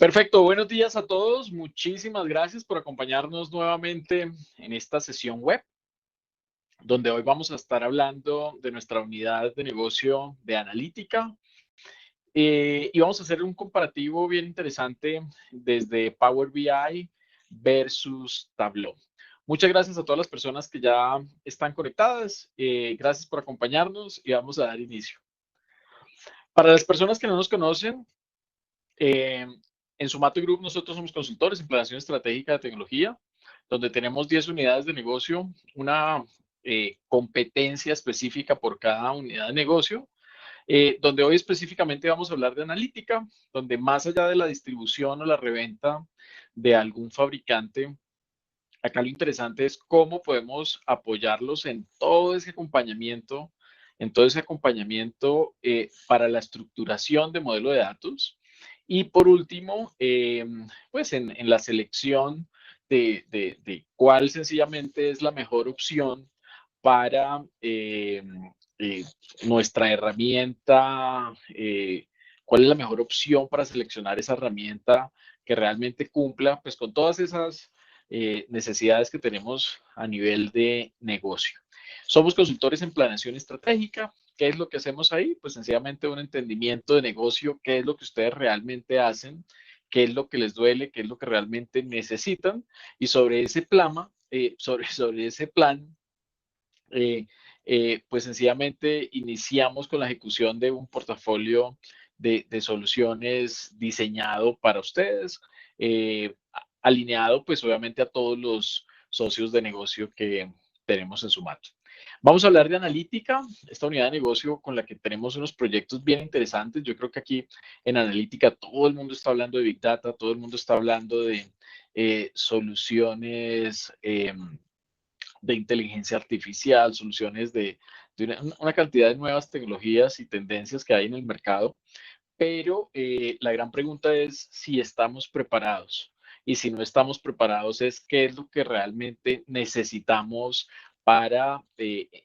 Perfecto, buenos días a todos. Muchísimas gracias por acompañarnos nuevamente en esta sesión web, donde hoy vamos a estar hablando de nuestra unidad de negocio de analítica y vamos a hacer un comparativo bien interesante desde Power BI versus Tableau. Muchas gracias a todas las personas que ya están conectadas. Gracias por acompañarnos y vamos a dar inicio. Para las personas que no nos conocen, Eh, en Sumato Group nosotros somos consultores en planeación estratégica de tecnología, donde tenemos 10 unidades de negocio, una competencia específica por cada unidad de negocio, donde hoy específicamente vamos a hablar de analítica, donde más allá de la distribución o la reventa de algún fabricante, acá lo interesante es cómo podemos apoyarlos en todo ese acompañamiento para la estructuración de modelo de datos. Y por último, pues en la selección de cuál sencillamente es la mejor opción para eh, nuestra herramienta, cuál es la mejor opción para seleccionar esa herramienta que realmente cumpla pues con todas esas necesidades que tenemos a nivel de negocio. Somos consultores en planeación estratégica. ¿Qué es lo que hacemos ahí? Pues sencillamente un entendimiento de negocio, qué es lo que ustedes realmente hacen, qué es lo que les duele, qué es lo que realmente necesitan y sobre ese plan, sobre ese plan, eh, pues sencillamente iniciamos con la ejecución de un portafolio de soluciones diseñado para ustedes, alineado pues obviamente a todos los socios de negocio que tenemos en Sumato. Vamos a hablar de analítica, esta unidad de negocio con la que tenemos unos proyectos bien interesantes. Yo creo que aquí en analítica todo el mundo está hablando de Big Data, todo el mundo está hablando de soluciones de inteligencia artificial, soluciones de una cantidad de nuevas tecnologías y tendencias que hay en el mercado, pero la gran pregunta es si estamos preparados. Y si no estamos preparados, es qué es lo que realmente necesitamos para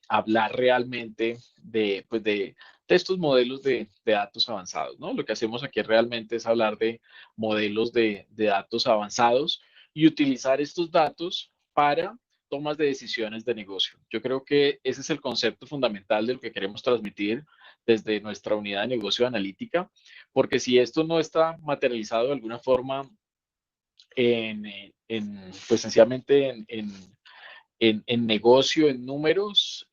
hablar realmente de estos modelos de datos avanzados, ¿no? Lo que hacemos aquí realmente es hablar de modelos de datos avanzados y utilizar estos datos para tomas de decisiones de negocio. Yo creo que ese es el concepto fundamental de lo que queremos transmitir desde nuestra unidad de negocio analítica, porque si esto no está materializado de alguna forma pues sencillamente en negocio, en números,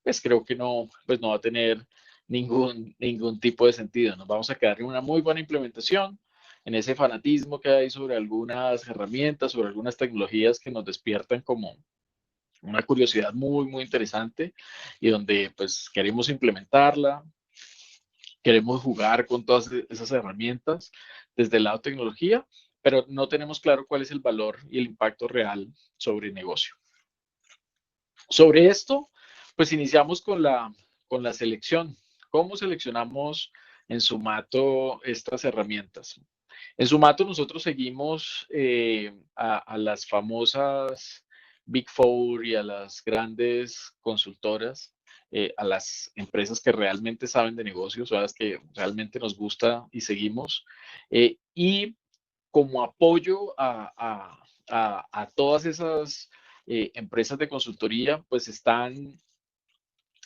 pues creo que no, pues no va a tener ningún tipo de sentido. Nos vamos a quedar en una muy buena implementación, en ese fanatismo que hay sobre algunas herramientas, sobre algunas tecnologías que nos despiertan como una curiosidad muy interesante y donde pues queremos implementarla, queremos jugar con todas esas herramientas desde el lado de tecnología, pero no tenemos claro cuál es el valor y el impacto real sobre el negocio. Sobre esto, pues iniciamos con la selección. ¿Cómo seleccionamos en Sumato estas herramientas? En Sumato nosotros seguimos a las famosas Big Four y a las grandes consultoras, a las empresas que realmente saben de negocios, a las que realmente nos gusta y seguimos. Y como apoyo a todas esas empresas de consultoría, pues están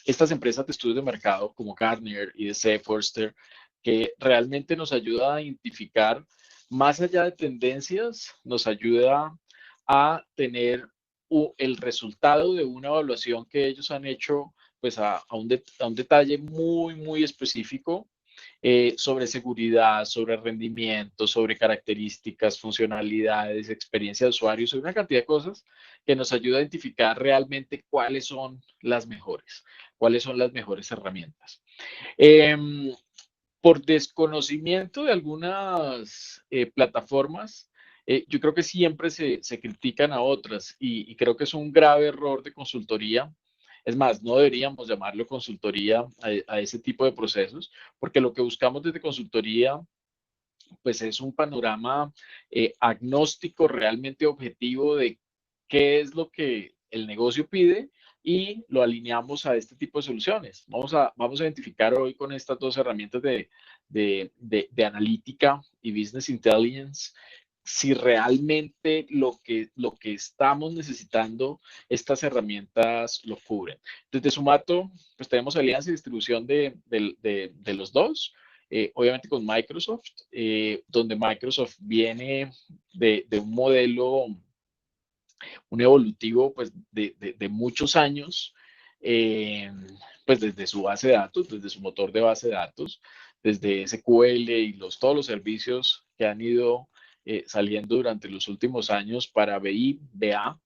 estas empresas de estudios de mercado como Gartner y de Forrester, que realmente nos ayuda a identificar, más allá de tendencias, nos ayuda a tener el resultado de una evaluación que ellos han hecho pues a un detalle muy específico sobre seguridad, sobre rendimiento, sobre características, funcionalidades, experiencia de usuario, sobre una cantidad de cosas que nos ayuda a identificar realmente cuáles son las mejores herramientas. Por desconocimiento de algunas plataformas, yo creo que siempre se critican a otras y creo que es un grave error de consultoría. Es más, no deberíamos llamarlo consultoría a ese tipo de procesos, porque lo que buscamos desde consultoría pues es un panorama agnóstico realmente objetivo de qué es lo que el negocio pide y lo alineamos a este tipo de soluciones. Vamos a identificar hoy con estas dos herramientas de analítica y business intelligence si realmente lo que estamos necesitando, estas herramientas lo cubren. Desde Sumato, pues tenemos alianza y distribución de los dos. Obviamente con Microsoft, donde Microsoft viene de un modelo, un evolutivo pues de muchos años, pues desde su base de datos, desde su motor de base de datos, desde SQL y todos los servicios que han ido saliendo durante los últimos años para BI, BA,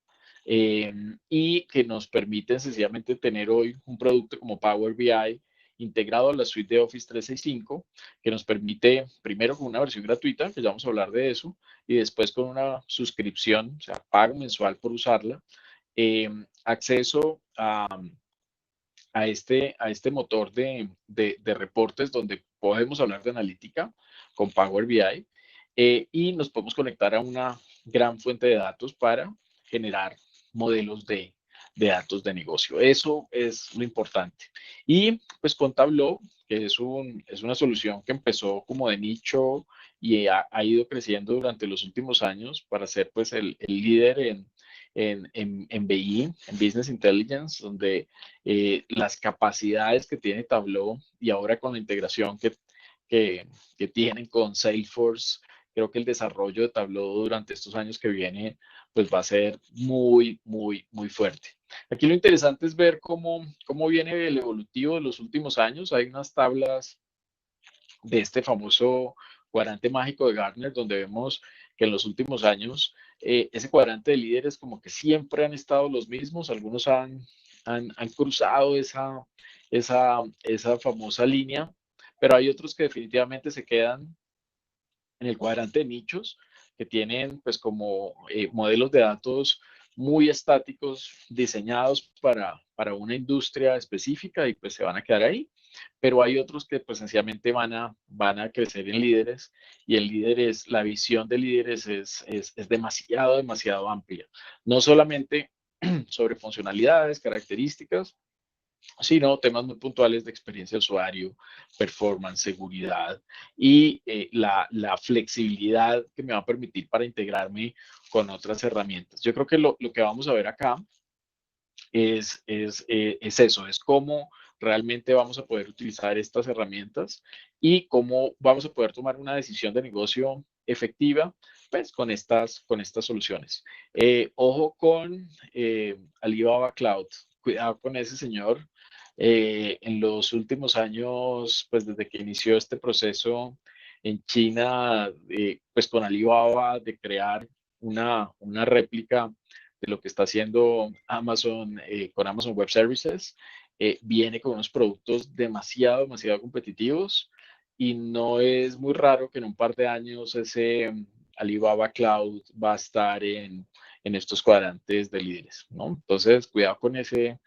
y que nos permiten sencillamente tener hoy un producto como Power BI integrado a la suite de Office 365, que nos permite, primero con una versión gratuita, que ya vamos a hablar de eso, y después con una suscripción, o sea, pago mensual por usarla, acceso a este motor de reportes donde podemos hablar de analítica con Power BI, y nos podemos conectar a una gran fuente de datos para generar modelos de datos de negocio. Eso es lo importante. Y pues con Tableau, que es una solución que empezó como de nicho y ha ido creciendo durante los últimos años para ser pues el líder en BI, en Business Intelligence, donde las capacidades que tiene Tableau y ahora con la integración que tienen con Salesforce, creo que el desarrollo de Tableau durante estos años que vienen pues va a ser muy, muy, muy fuerte. Aquí lo interesante es ver cómo viene el evolutivo de los últimos años. Hay unas tablas de este famoso cuadrante mágico de Gartner, donde vemos que en los últimos años ese cuadrante de líderes como que siempre han estado los mismos, algunos han cruzado esa famosa línea, pero hay otros que definitivamente se quedan en el cuadrante de nichos, que tienen pues como modelos de datos muy estáticos diseñados para una industria específica y pues se van a quedar ahí, pero hay otros que pues sencillamente van a crecer en líderes y el líder es, la visión de líderes es demasiado, demasiado amplia, no solamente sobre funcionalidades, características, sino temas muy puntuales de experiencia de usuario, performance, seguridad y la flexibilidad que me va a permitir para integrarme con otras herramientas. Yo creo que lo que vamos a ver acá es eso, es cómo realmente vamos a poder utilizar estas herramientas y cómo vamos a poder tomar una decisión de negocio efectiva pues con estas soluciones. Ojo con Alibaba Cloud, cuidado con ese señor. En los últimos años, pues desde que inició este proceso en China, pues con Alibaba de crear una réplica de lo que está haciendo Amazon con Amazon Web Services, viene con unos productos demasiado, demasiado competitivos y no es muy raro que en un par de años ese Alibaba Cloud va a estar en estos cuadrantes de líderes, ¿no? Entonces, cuidado con ese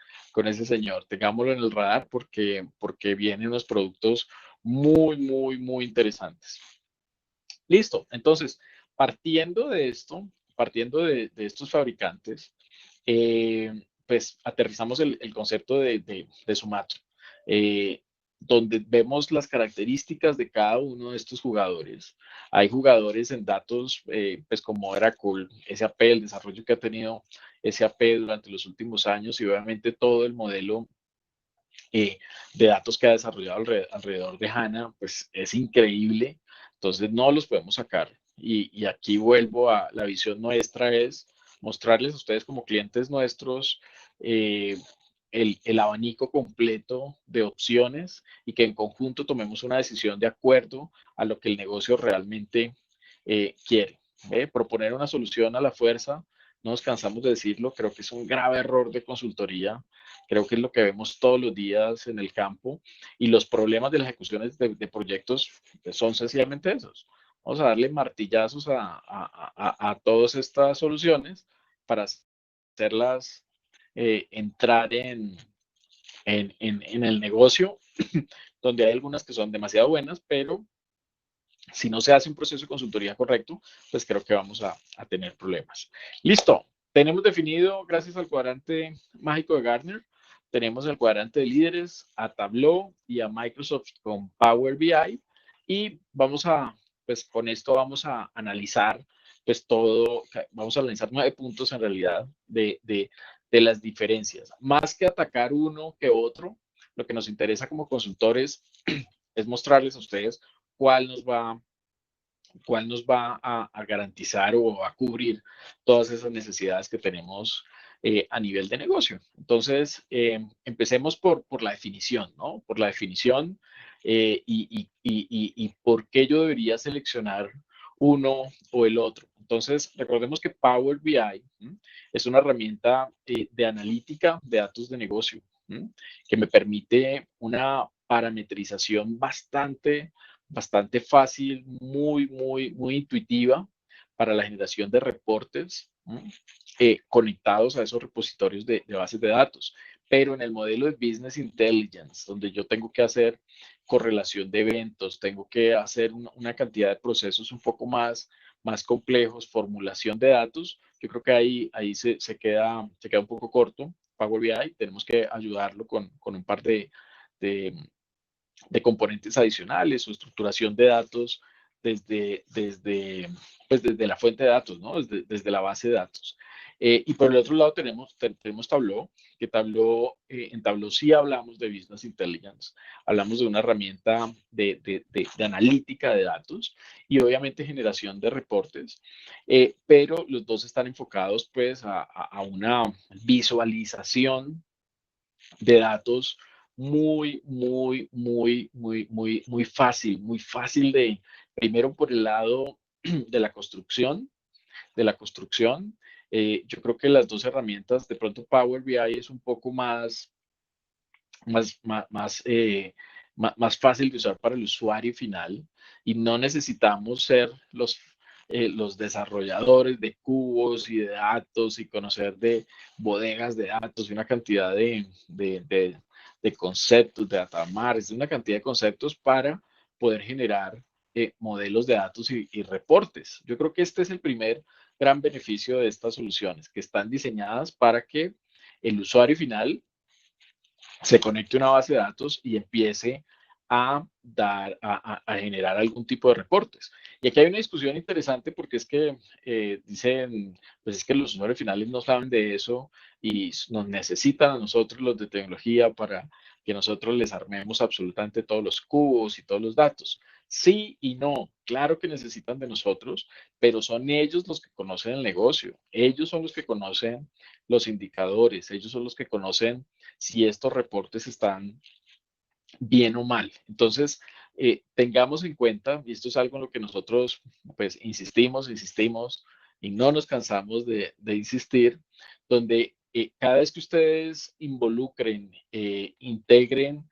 señor, tengámoslo en el radar porque vienen unos productos muy, muy, muy interesantes. Listo, entonces, partiendo de esto, partiendo de estos fabricantes, pues aterrizamos el concepto de Sumato, eh, donde vemos las características de cada uno de estos jugadores. Hay jugadores en datos, pues como Oracle, SAP, el desarrollo que ha tenido SAP durante los últimos años y obviamente todo el modelo de datos que ha desarrollado alrededor de HANA, pues es increíble. Entonces no los podemos sacar. Y aquí vuelvo a la visión nuestra es mostrarles a ustedes como clientes nuestros el abanico completo de opciones y que en conjunto tomemos una decisión de acuerdo a lo que el negocio realmente quiere. Proponer una solución a la fuerza, no nos cansamos de decirlo, creo que es un grave error de consultoría. Creo que es lo que vemos todos los días en el campo y los problemas de las ejecuciones de proyectos son sencillamente esos. Vamos a darle martillazos a todas estas soluciones para hacerlas entrar en el negocio, donde hay algunas que son demasiado buenas, pero si no se hace un proceso de consultoría correcto, pues creo que vamos a tener problemas. Listo. Tenemos definido, gracias al cuadrante mágico de Gartner, tenemos el cuadrante de líderes, a Tableau y a Microsoft con Power BI, y vamos a, pues con esto vamos a analizar, pues todo, vamos a analizar 9 puntos en realidad de las diferencias. Más que atacar uno que otro, lo que nos interesa como consultores es mostrarles a ustedes cuál nos va cuál nos va a garantizar o a cubrir todas esas necesidades que tenemos a nivel de negocio. Entonces, empecemos por la definición, ¿no? Por la definición y por qué yo debería seleccionar uno o el otro. Entonces, recordemos que Power BI es una herramienta de analítica de datos de negocio que me permite una parametrización bastante fácil, muy intuitiva para la generación de reportes conectados a esos repositorios de bases de datos. Pero en el modelo de Business Intelligence, donde yo tengo que hacer correlación de eventos, tengo que hacer una cantidad de procesos un poco más complejos, formulación de datos, yo creo que ahí se queda un poco corto Power BI. Tenemos que ayudarlo con un par de componentes adicionales o estructuración de datos desde la fuente de datos, ¿no? Desde la base de datos. Y por el otro lado tenemos Tableau, que en Tableau sí hablamos de Business Intelligence, hablamos de una herramienta de analítica de datos y obviamente generación de reportes, pero los dos están enfocados pues a una visualización de datos muy fácil primero por el lado de la construcción. Yo creo que las dos herramientas, de pronto Power BI es un poco más, más, más, eh, más fácil de usar para el usuario final y no necesitamos ser los desarrolladores de cubos y de datos y conocer de bodegas de datos y una cantidad de conceptos, de datamares, de una cantidad de conceptos para poder generar modelos de datos y reportes. Yo creo que este es el primer gran beneficio de estas soluciones, que están diseñadas para que el usuario final se conecte a una base de datos y empiece a generar algún tipo de reportes. Y aquí hay una discusión interesante porque es que dicen, pues es que los usuarios finales no saben de eso y nos necesitan a nosotros los de tecnología para que nosotros les armemos absolutamente todos los cubos y todos los datos. Sí y no, claro que necesitan de nosotros, pero son ellos los que conocen el negocio, ellos son los que conocen los indicadores, ellos son los que conocen si estos reportes están bien o mal. Entonces, tengamos en cuenta, y esto es algo en lo que nosotros pues insistimos y no nos cansamos de insistir, donde cada vez que ustedes involucren, integren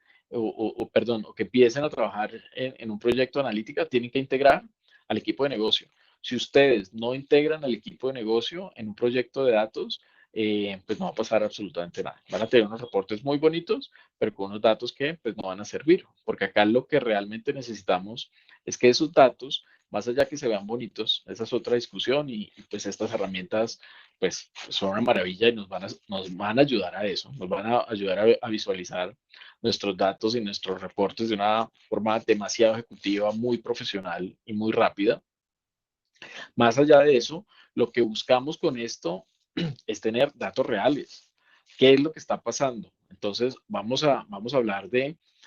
perdón, o que empiecen a trabajar en un proyecto de analítica, tienen que integrar al equipo de negocio. Si ustedes no integran al equipo de negocio en un proyecto de datos, pues no va a pasar absolutamente nada. Van a tener unos reportes muy bonitos, pero con unos datos que pues no van a servir, porque acá lo que realmente necesitamos es que esos datos, más allá que se vean bonitos, esa es otra discusión y pues estas herramientas pues son una maravilla y nos van a ayudar a eso, nos van a ayudar a visualizar nuestros datos y nuestros reportes de una forma demasiado ejecutiva, muy profesional y muy rápida. Más allá de eso, lo que buscamos con esto es tener datos reales. ¿Qué es lo que está pasando? Entonces, vamos a hablar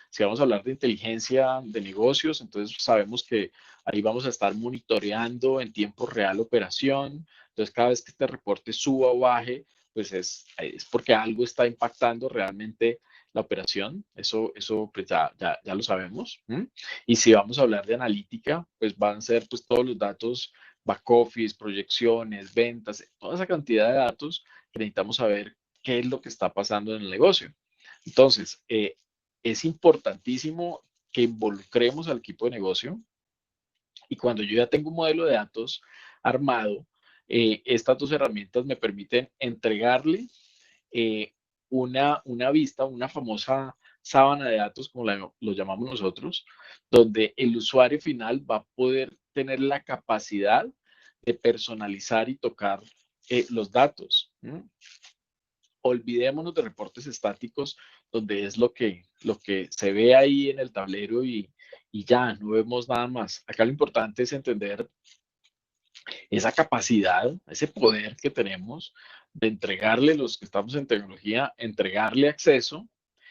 si vamos a hablar de inteligencia de negocios, entonces sabemos que ahí vamos a estar monitoreando en tiempo real operación. Entonces, cada vez que este reporte suba o baje, pues es porque algo está impactando realmente la operación. Eso pues ya lo sabemos. Y si vamos a hablar de analítica, pues van a ser pues todos los datos back office, proyecciones, ventas, toda esa cantidad de datos que necesitamos saber qué es lo que está pasando en el negocio. Entonces, es importantísimo que involucremos al equipo de negocio y cuando yo ya tengo un modelo de datos armado, estas dos herramientas me permiten entregarle eh, una vista, una famosa sábana de datos, como lo llamamos nosotros, donde el usuario final va a poder tener la capacidad de personalizar y tocar los datos. Olvidémonos de reportes estáticos, donde es lo que se ve ahí en el tablero y ya, no vemos nada más. Acá lo importante es entender esa capacidad, ese poder que tenemos de entregarle, los que estamos en tecnología, entregarle acceso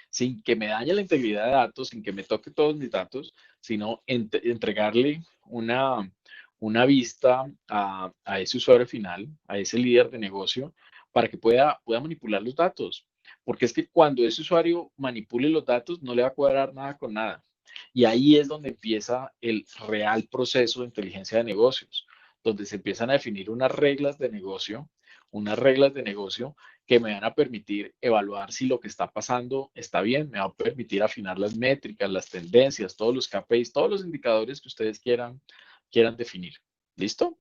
sin que me dañe la integridad de datos, sin que me toque todos mis datos, sino entregarle una vista a ese usuario final, a ese líder de negocio, para que pueda manipular los datos. Porque es que cuando ese usuario manipule los datos, no le va a cuadrar nada con nada. Y ahí es donde empieza el real proceso de inteligencia de negocios, donde se empiezan a definir unas reglas de negocio que me van a permitir evaluar si lo que está pasando está bien, me va a permitir afinar las métricas, las tendencias, todos los KPIs, todos los indicadores que ustedes quieran definir. ¿Listo?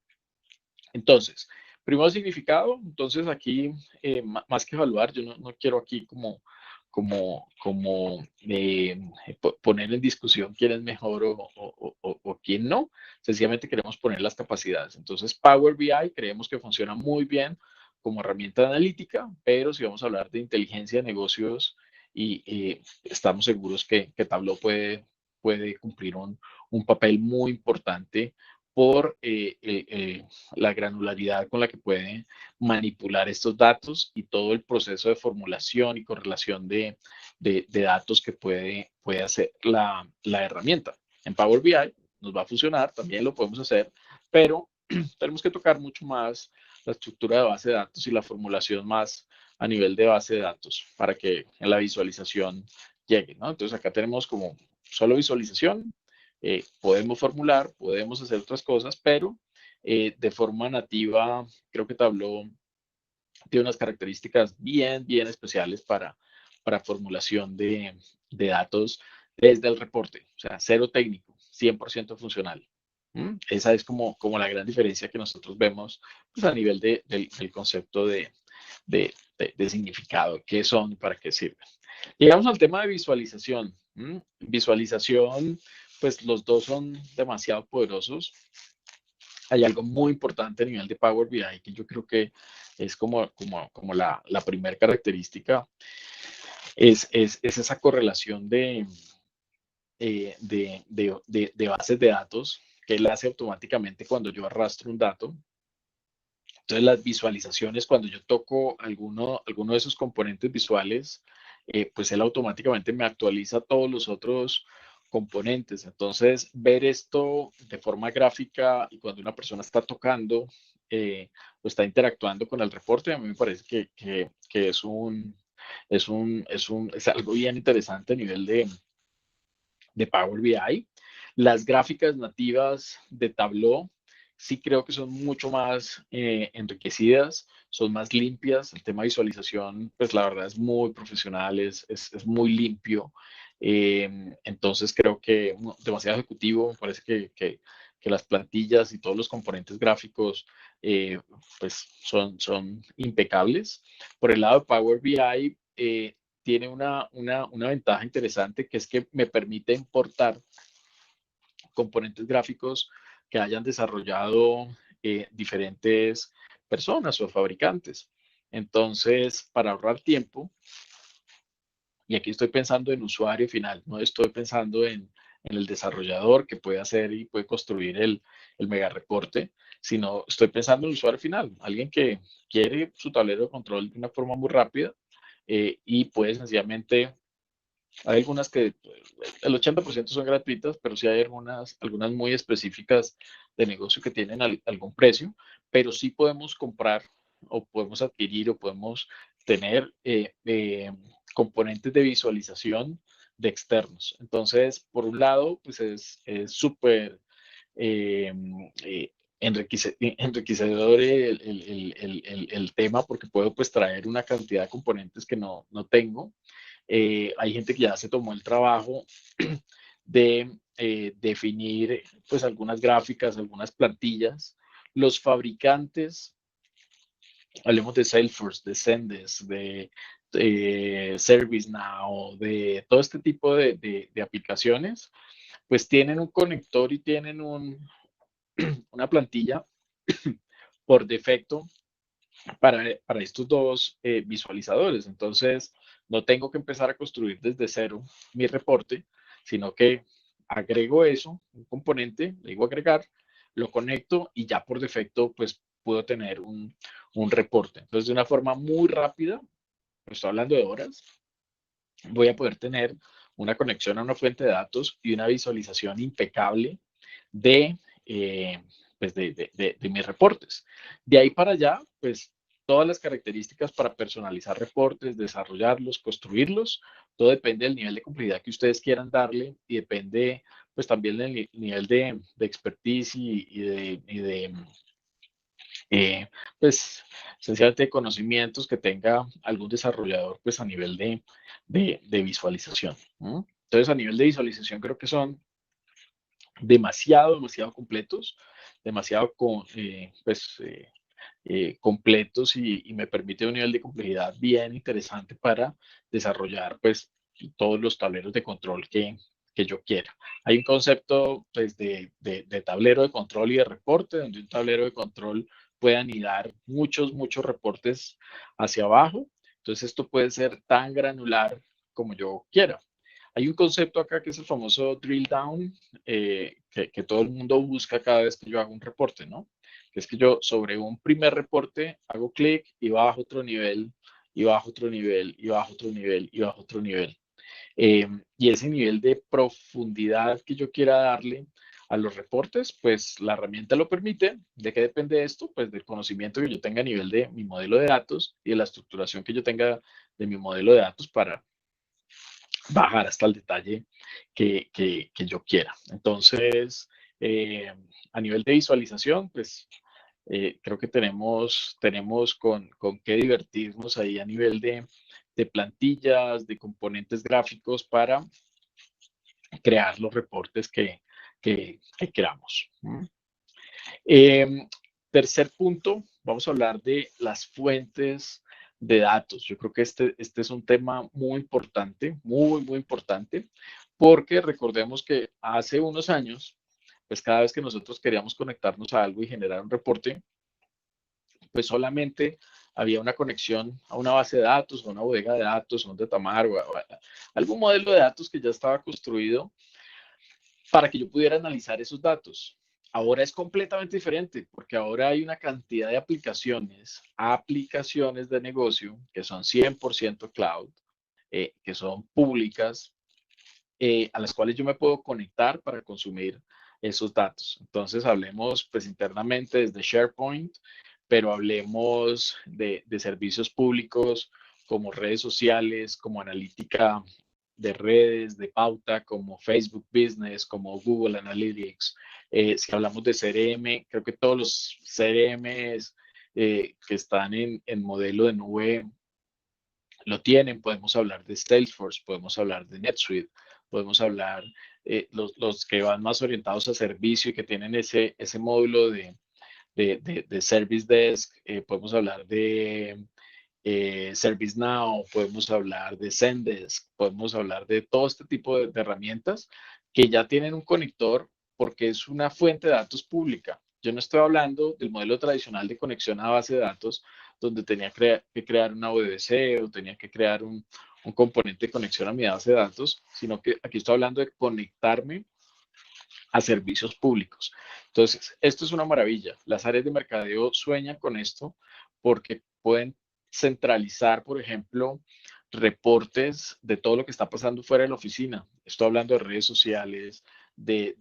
Entonces, primero significado, entonces aquí, más que evaluar, yo no quiero aquí poner en discusión quién es mejor o quién no, sencillamente queremos poner las capacidades. Entonces, Power BI creemos que funciona muy bien como herramienta analítica, pero si vamos a hablar de inteligencia de negocios y estamos seguros que Tableau puede cumplir un papel muy importante por la granularidad con la que puede manipular estos datos y todo el proceso de formulación y correlación de datos que puede hacer la herramienta. En Power BI nos va a funcionar, también lo podemos hacer, pero tenemos que tocar mucho más la estructura de base de datos y la formulación más a nivel de base de datos para que en la visualización llegue, ¿no? Entonces acá tenemos como solo visualización, podemos formular, podemos hacer otras cosas, pero de forma nativa creo que Tableau tiene unas características bien especiales para formulación de datos desde el reporte, o sea, cero técnico, 100% funcional. Esa es como la gran diferencia que nosotros vemos pues, a nivel del concepto de significado, qué son y para qué sirven. Llegamos al tema de visualización. Visualización, pues los dos son demasiado poderosos. Hay algo muy importante a nivel de Power BI que yo creo que es como la primera característica, es esa correlación de bases de datos que él hace automáticamente cuando yo arrastro un dato. Entonces las visualizaciones, cuando yo toco alguno de esos componentes visuales, pues él automáticamente me actualiza todos los otros componentes. Entonces ver esto de forma gráfica y cuando una persona está tocando o está interactuando con el reporte, a mí me parece que es algo bien interesante a nivel de Power BI. Las gráficas nativas de Tableau sí creo que son mucho más enriquecidas, son más limpias. El tema de visualización, pues la verdad es muy profesional, es muy limpio. Entonces creo que demasiado ejecutivo, me parece que las plantillas y todos los componentes gráficos pues son impecables. Por el lado de Power BI, tiene una ventaja interesante que es que me permite importar componentes gráficos que hayan desarrollado diferentes personas o fabricantes. Entonces, para ahorrar tiempo, y aquí estoy pensando en usuario final, no estoy pensando en el desarrollador que puede hacer y puede construir el mega reporte, sino estoy pensando en el usuario final, alguien que quiere su tablero de control de una forma muy rápida y puede sencillamente hay algunas que el 80% son gratuitas, pero sí hay algunas muy específicas de negocio que tienen algún precio, pero sí podemos comprar o podemos adquirir o podemos tener componentes de visualización de externos. Entonces, por un lado, pues es súper eh, eh, enriquecedor el tema porque puedo pues traer una cantidad de componentes que no tengo. Hay gente que ya se tomó el trabajo de definir pues algunas gráficas, algunas plantillas. Los fabricantes, hablemos de Salesforce, de Zendesk, de ServiceNow, de todo este tipo de aplicaciones, pues tienen un conector y tienen una plantilla por defecto para estos dos visualizadores. Entonces, no tengo que empezar a construir desde cero mi reporte, sino que agrego eso, un componente, le digo agregar, lo conecto y ya por defecto, pues puedo tener un reporte. Entonces, de una forma muy rápida, pues estoy hablando de horas, voy a poder tener una conexión a una fuente de datos y una visualización impecable de, pues de mis reportes. De ahí para allá, pues todas las características para personalizar reportes, desarrollarlos, construirlos, todo depende del nivel de complejidad que ustedes quieran darle y depende pues también del nivel de expertise pues esencialmente de conocimientos que tenga algún desarrollador pues a nivel de visualización. ¿No? Entonces a nivel de visualización creo que son demasiado completos, demasiado completos y me permite un nivel de complejidad bien interesante para desarrollar pues todos los tableros de control que yo quiera. Hay un concepto pues, de tablero de control y de reporte, donde un tablero de control puede anidar muchos reportes hacia abajo. Entonces esto puede ser tan granular como yo quiera. Hay un concepto acá que es el famoso drill down, que todo el mundo busca cada vez que yo hago un reporte, ¿no? Que es que yo sobre un primer reporte hago clic y bajo otro nivel, y bajo otro nivel, y bajo otro nivel, y bajo otro nivel. Y ese nivel de profundidad que yo quiera darle a los reportes, pues la herramienta lo permite. ¿De qué depende esto? Pues del conocimiento que yo tenga a nivel de mi modelo de datos y de la estructuración que yo tenga de mi modelo de datos para bajar hasta el detalle que yo quiera. Entonces, eh, a nivel de visualización, pues creo que tenemos con qué divertirnos ahí a nivel de plantillas, de componentes gráficos para crear los reportes que queramos. Eh, Tercer punto, vamos a hablar de las fuentes de datos. Yo creo que este es un tema muy importante, muy importante, porque recordemos que hace unos años, pues cada vez que nosotros queríamos conectarnos a algo y generar un reporte, pues solamente había una conexión a una base de datos, a una bodega de datos, a un datamar o a algún modelo de datos que ya estaba construido para que yo pudiera analizar esos datos. Ahora es completamente diferente porque ahora hay una cantidad de aplicaciones de negocio que son 100% cloud, que son públicas, a las cuales yo me puedo conectar para consumir esos datos. Entonces hablemos pues internamente desde SharePoint, pero hablemos de servicios públicos como redes sociales, como analítica de redes, de pauta, como Facebook Business, como Google Analytics. Si hablamos de CRM, creo que todos los CRMs que están en modelo de nube lo tienen. Podemos hablar de Salesforce, podemos hablar de NetSuite, podemos hablar los que van más orientados a servicio y que tienen ese módulo de Service Desk, podemos hablar de ServiceNow, podemos hablar de Zendesk, podemos hablar de todo este tipo de herramientas que ya tienen un conector porque es una fuente de datos pública. Yo no estoy hablando del modelo tradicional de conexión a base de datos donde tenía que crear una ODBC o tenía que crear un componente de conexión a mi base de datos, sino que aquí estoy hablando de conectarme a servicios públicos. Entonces, esto es una maravilla. Las áreas de mercadeo sueñan con esto porque pueden centralizar, por ejemplo, reportes de todo lo que está pasando fuera de la oficina. Estoy hablando de redes sociales, de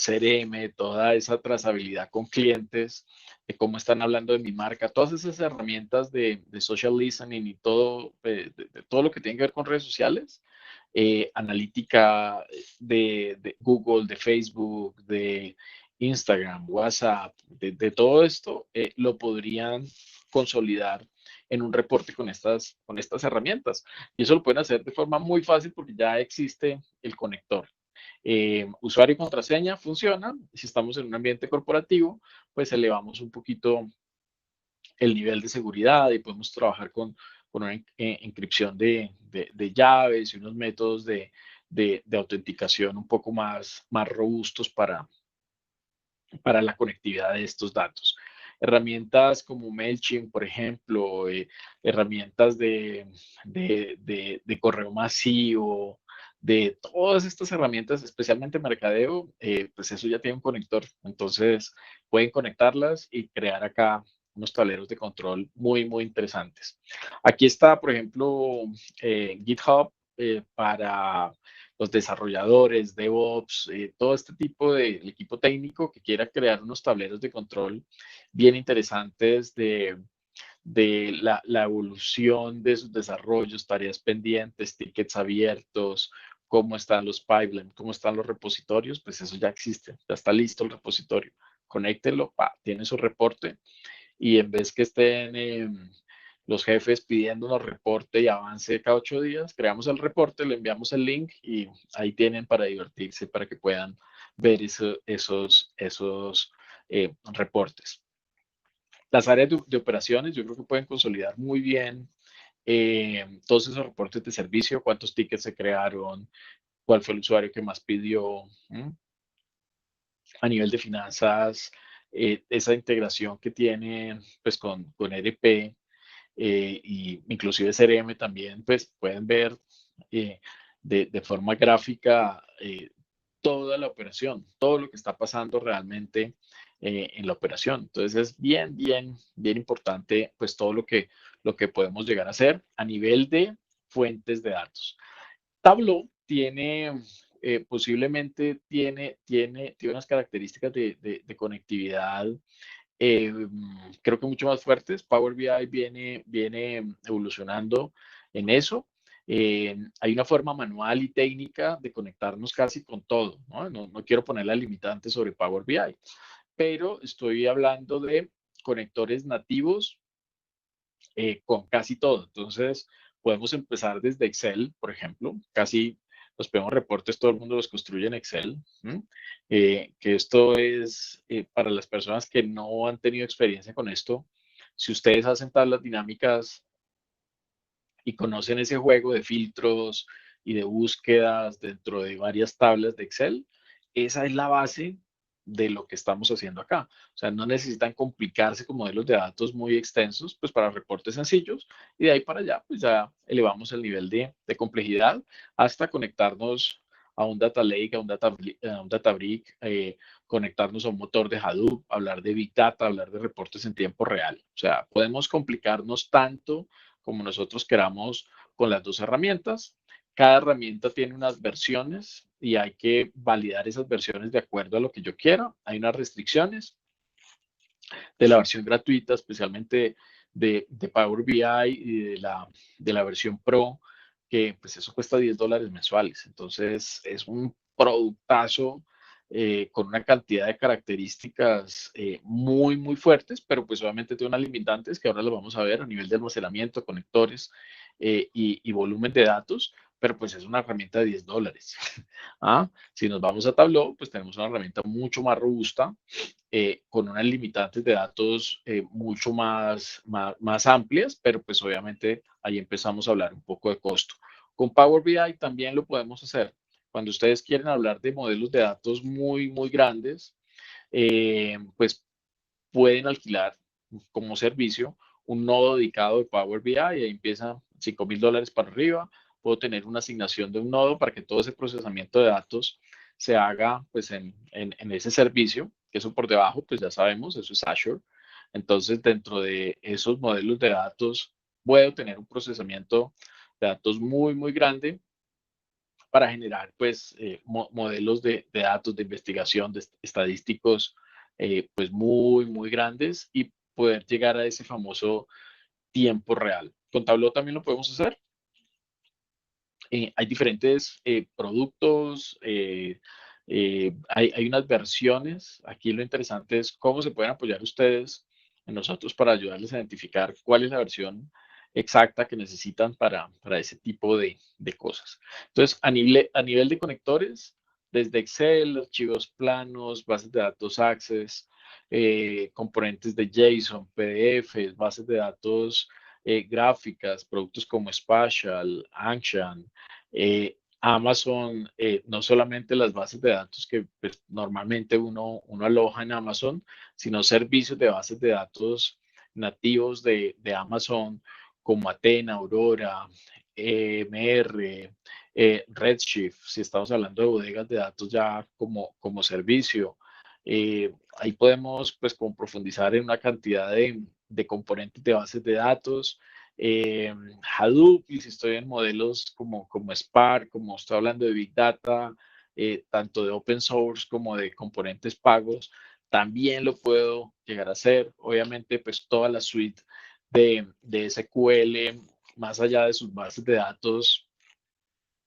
CRM, toda esa trazabilidad con clientes, de cómo están hablando de mi marca, todas esas herramientas de social listening y todo, de todo lo que tiene que ver con redes sociales, analítica de Google, de Facebook, de Instagram, WhatsApp, de todo esto, lo podrían consolidar en un reporte con estas herramientas. Y eso lo pueden hacer de forma muy fácil porque ya existe el conector. Usuario y contraseña funciona. Si estamos en un ambiente corporativo, pues elevamos un poquito el nivel de seguridad y podemos trabajar con una encripción de llaves y unos métodos de autenticación un poco más robustos para la conectividad de estos datos. herramientas como MailChimp, por ejemplo, herramientas de correo masivo, de todas estas herramientas, especialmente mercadeo, pues eso ya tiene un conector. Entonces pueden conectarlas y crear acá unos tableros de control muy, muy interesantes. Aquí está, por ejemplo, GitHub para los desarrolladores, DevOps, todo este tipo de equipo técnico que quiera crear unos tableros de control bien interesantes de la evolución de sus desarrollos, tareas pendientes, tickets abiertos, cómo están los pipelines, cómo están los repositorios, pues eso ya existe, ya está listo el repositorio. Conéctelo, tiene su reporte y en vez que estén los jefes pidiéndonos reporte y avance cada 8 días, creamos el reporte, le enviamos el link y ahí tienen para divertirse, para que puedan ver esos reportes. Las áreas de operaciones, yo creo que pueden consolidar muy bien todos esos reportes de servicio, cuántos tickets se crearon, cuál fue el usuario que más pidió. A nivel de finanzas, esa integración que tiene pues con ERP y inclusive CRM también, pues pueden ver eh, de forma gráfica toda la operación, todo lo que está pasando realmente en la operación. Entonces es bien, bien, bien importante pues todo lo que podemos llegar a hacer a nivel de fuentes de datos. Tableau tiene, posiblemente tiene unas características de conectividad, eh, creo que mucho más fuertes. Power BI viene evolucionando en eso. Hay una forma manual y técnica de conectarnos casi con todo, ¿no? No quiero poner la limitante sobre Power BI, pero estoy hablando de conectores nativos con casi todo. Entonces, podemos empezar desde Excel, por ejemplo. Casi los primeros reportes, todo el mundo los construye en Excel. Que esto es para las personas que no han tenido experiencia con esto. Si ustedes hacen tablas dinámicas y conocen ese juego de filtros y de búsquedas dentro de varias tablas de Excel, esa es la base de lo que estamos haciendo acá. O sea, no necesitan complicarse con modelos de datos muy extensos, pues para reportes sencillos, y de ahí para allá, pues ya elevamos el nivel de complejidad hasta conectarnos a un data lake, a un databrick, conectarnos a un motor de Hadoop, hablar de Big Data, hablar de reportes en tiempo real. O sea, podemos complicarnos tanto como nosotros queramos con las dos herramientas. Cada herramienta tiene unas versiones y hay que validar esas versiones de acuerdo a lo que yo quiera. Hay unas restricciones de la versión gratuita, especialmente de Power BI y de la versión Pro, que pues eso cuesta $10 mensuales. Entonces es un productazo con una cantidad de características muy, muy fuertes, pero pues obviamente tiene unas limitantes que ahora lo vamos a ver a nivel de almacenamiento, conectores y volumen de datos, pero pues es una herramienta de $10. Si nos vamos a Tableau, pues tenemos una herramienta mucho más robusta con unas limitantes de datos mucho más amplias, pero pues obviamente ahí empezamos a hablar un poco de costo. Con Power BI también lo podemos hacer. Cuando ustedes quieren hablar de modelos de datos muy, muy grandes, pues pueden alquilar como servicio un nodo dedicado de Power BI y ahí empieza $5,000 para arriba. Puedo tener una asignación de un nodo para que todo ese procesamiento de datos se haga pues en ese servicio, que eso por debajo pues ya sabemos, eso es Azure. Entonces dentro de esos modelos de datos puedo tener un procesamiento de datos muy, muy grande para generar pues modelos de datos de investigación, de estadísticos pues muy, muy grandes y poder llegar a ese famoso tiempo real. Con Tableau también lo podemos hacer. Hay diferentes productos, hay unas versiones. Aquí lo interesante es cómo se pueden apoyar ustedes en nosotros para ayudarles a identificar cuál es la versión exacta que necesitan para ese tipo de cosas. Entonces, a nivel de conectores, desde Excel, archivos planos, bases de datos Access, componentes de JSON, PDFs, bases de datos gráficas, productos como Spatial, Ancient, Amazon, no solamente las bases de datos que pues, normalmente uno aloja en Amazon, sino servicios de bases de datos nativos de Amazon como Athena, Aurora, EMR, Redshift, si estamos hablando de bodegas de datos ya como servicio. Ahí podemos pues como profundizar en una cantidad de componentes de bases de datos. Hadoop, y si estoy en modelos como Spark, como estoy hablando de Big Data, tanto de open source como de componentes pagos, también lo puedo llegar a hacer. Obviamente, pues toda la suite de SQL, más allá de sus bases de datos,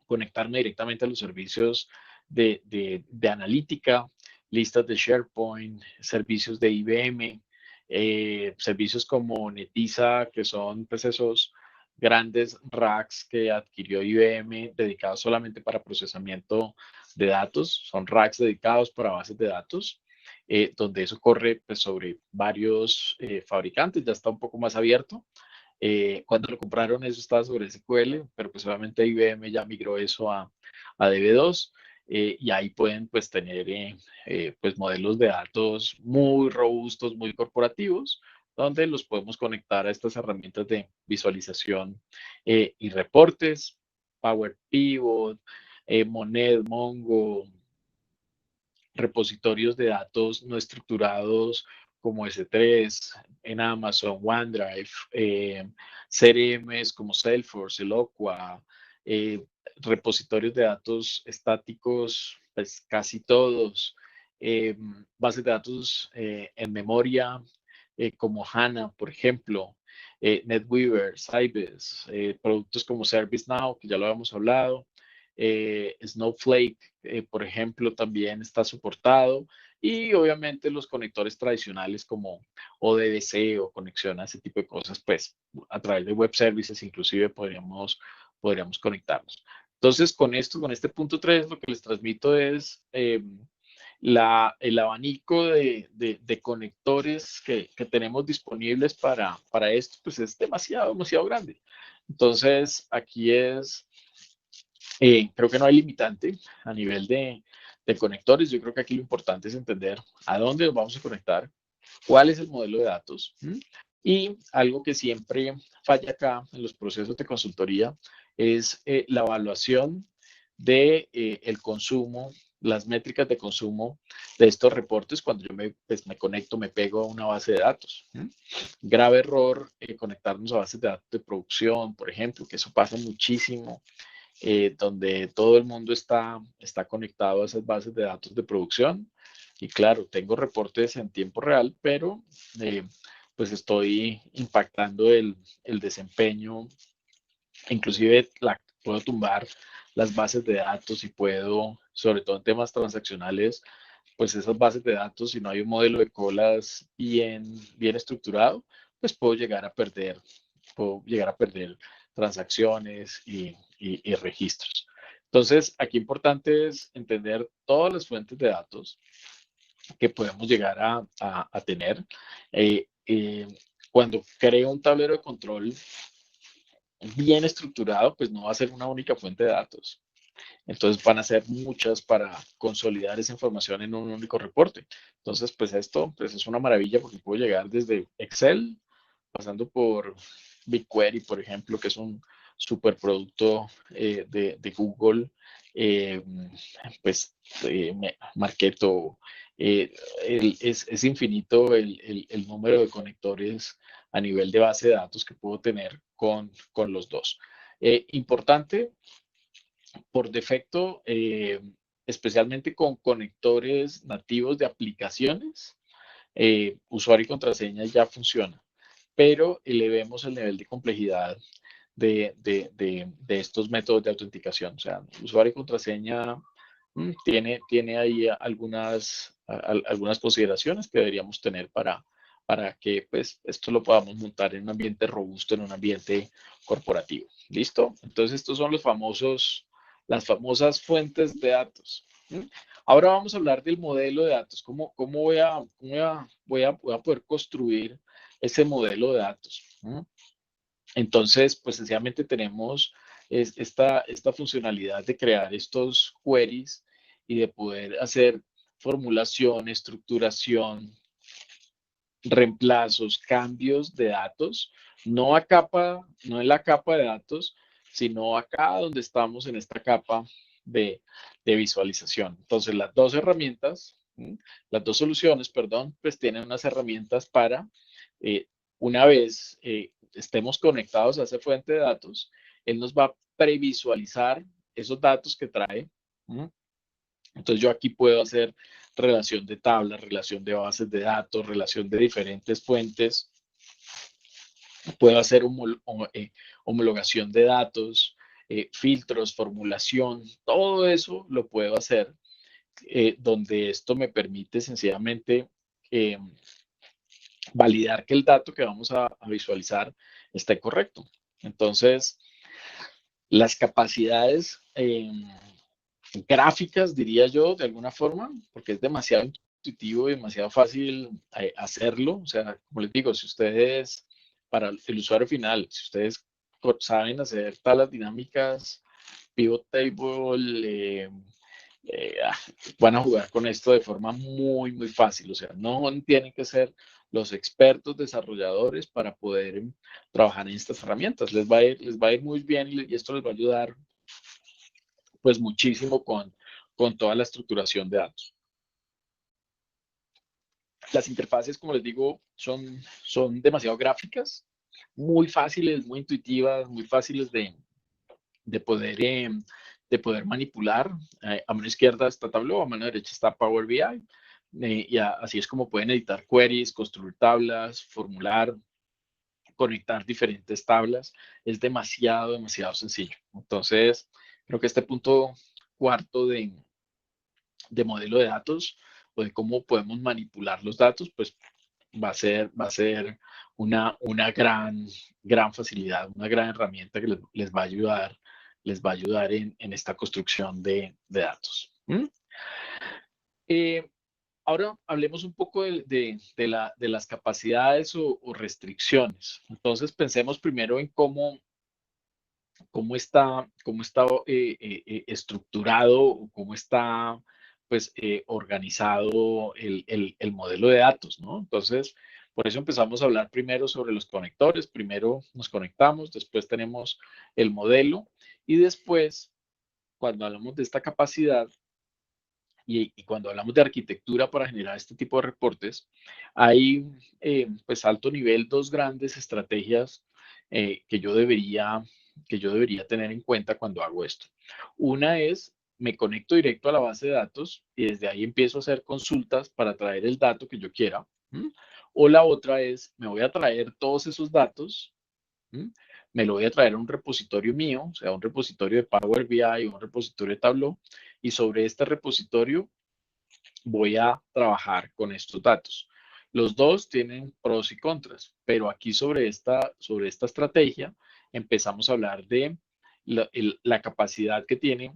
conectarme directamente a los servicios de analítica, listas de SharePoint, servicios de IBM, servicios como Netisa, que son pues esos grandes racks que adquirió IBM dedicados solamente para procesamiento de datos, son racks dedicados para bases de datos, donde eso corre pues, sobre varios fabricantes, ya está un poco más abierto. Cuando lo compraron eso estaba sobre SQL, pero pues obviamente IBM ya migró eso a DB2 y ahí pueden pues tener pues modelos de datos muy robustos, muy corporativos, donde los podemos conectar a estas herramientas de visualización y reportes, Power Pivot, Monet, Mongo, repositorios de datos no estructurados como S3, en Amazon, OneDrive, CRMs como Salesforce, Eloqua, repositorios de datos estáticos, pues casi todos, bases de datos en memoria como HANA, por ejemplo, NetWeaver, Sybase, productos como ServiceNow, que ya lo habíamos hablado, Snowflake, por ejemplo, también está soportado y obviamente los conectores tradicionales como ODBC o conexión a ese tipo de cosas, pues a través de web services inclusive podríamos conectarnos. Entonces, con esto, con este punto 3, lo que les transmito es el abanico de conectores que tenemos disponibles para esto, pues es demasiado grande. Entonces, aquí es creo que no hay limitante a nivel de conectores. Yo creo que aquí lo importante es entender a dónde nos vamos a conectar, cuál es el modelo de datos. Y algo que siempre falla acá en los procesos de consultoría es la evaluación de el consumo, las métricas de consumo de estos reportes cuando yo pues, me conecto, me pego a una base de datos. Grave error conectarnos a bases de datos de producción, por ejemplo, que eso pasa muchísimo donde todo el mundo está conectado a esas bases de datos de producción. Y claro, tengo reportes en tiempo real, pero pues estoy impactando el desempeño. Inclusive puedo tumbar las bases de datos y puedo, sobre todo en temas transaccionales, pues esas bases de datos, si no hay un modelo de colas bien estructurado, pues puedo llegar a perder transacciones y registros. Entonces, aquí importante es entender todas las fuentes de datos que podemos llegar a tener. Eh, eh, cuando creo un tablero de control bien estructurado, pues no va a ser una única fuente de datos. Entonces van a ser muchas para consolidar esa información en un único reporte. Entonces, pues esto pues es una maravilla porque puedo llegar desde Excel, pasando por BigQuery, por ejemplo, que es un superproducto de Google, eh, pues Marketo, es infinito el número de conectores a nivel de base de datos que puedo tener con los dos. Importante, por defecto, especialmente con conectores nativos de aplicaciones, usuario y contraseña ya funciona, pero elevemos el nivel de complejidad de estos métodos de autenticación. O sea, usuario y contraseña tiene ahí algunas consideraciones que deberíamos tener para que pues, esto lo podamos montar en un ambiente robusto, en un ambiente corporativo. ¿Listo? Entonces, estos son las famosas fuentes de datos. Ahora vamos a hablar del modelo de datos. ¿Cómo voy a poder construir ese modelo de datos? Entonces, pues sencillamente tenemos es esta funcionalidad de crear estos queries y de poder hacer formulación, estructuración, reemplazos, cambios de datos, no no en la capa de datos, sino acá donde estamos en esta capa de visualización. Entonces, las dos herramientas, las dos soluciones, perdón, pues tienen unas herramientas para, una vez estemos conectados a esa fuente de datos, él nos va a previsualizar esos datos que trae. Entonces yo aquí puedo hacer relación de tablas, relación de bases de datos, relación de diferentes fuentes. Puedo hacer homologación de datos, filtros, formulación, todo eso lo puedo hacer, donde esto me permite sencillamente validar que el dato que vamos a visualizar esté correcto. Entonces, las capacidades gráficas, diría yo, de alguna forma, porque es demasiado intuitivo y demasiado fácil hacerlo. O sea, como les digo, si ustedes, para el usuario final, si ustedes saben hacer tablas dinámicas, pivot table, ah, van a jugar con esto de forma muy, muy fácil. O sea, no tienen que ser los expertos desarrolladores para poder trabajar en estas herramientas. Les va a ir muy bien y esto les va a ayudar pues muchísimo con toda la estructuración de datos. Las interfaces, como les digo, son demasiado gráficas, muy fáciles, muy intuitivas, muy fáciles de poder manipular. A mano izquierda está Tableau, a mano derecha está Power BI. Y así es como pueden editar queries, construir tablas, formular, conectar diferentes tablas. Es demasiado, demasiado sencillo. Entonces, creo que este punto cuarto de modelo de datos o de cómo podemos manipular los datos, pues va a ser una gran facilidad, una gran herramienta que les va a ayudar, en esta construcción de datos. Eh, ahora hablemos un poco de las capacidades o restricciones. Entonces pensemos primero en cómo está estructurado o cómo está pues organizado el modelo de datos, ¿no? Entonces, por eso empezamos a hablar primero sobre los conectores. Primero nos conectamos, después tenemos el modelo y después, cuando hablamos de esta capacidad y cuando hablamos de arquitectura para generar este tipo de reportes, hay pues alto nivel dos grandes estrategias que yo debería tener en cuenta cuando hago esto. Una es, me conecto directo a la base de datos y desde ahí empiezo a hacer consultas para traer el dato que yo quiera. ¿M? O la otra es, me voy a traer todos esos datos, ¿m? Me lo voy a traer a un repositorio mío, o sea, un repositorio de Power BI o un repositorio de Tableau, y sobre este repositorio voy a trabajar con estos datos. Los dos tienen pros y contras, pero aquí sobre esta estrategia empezamos a hablar de la capacidad que tiene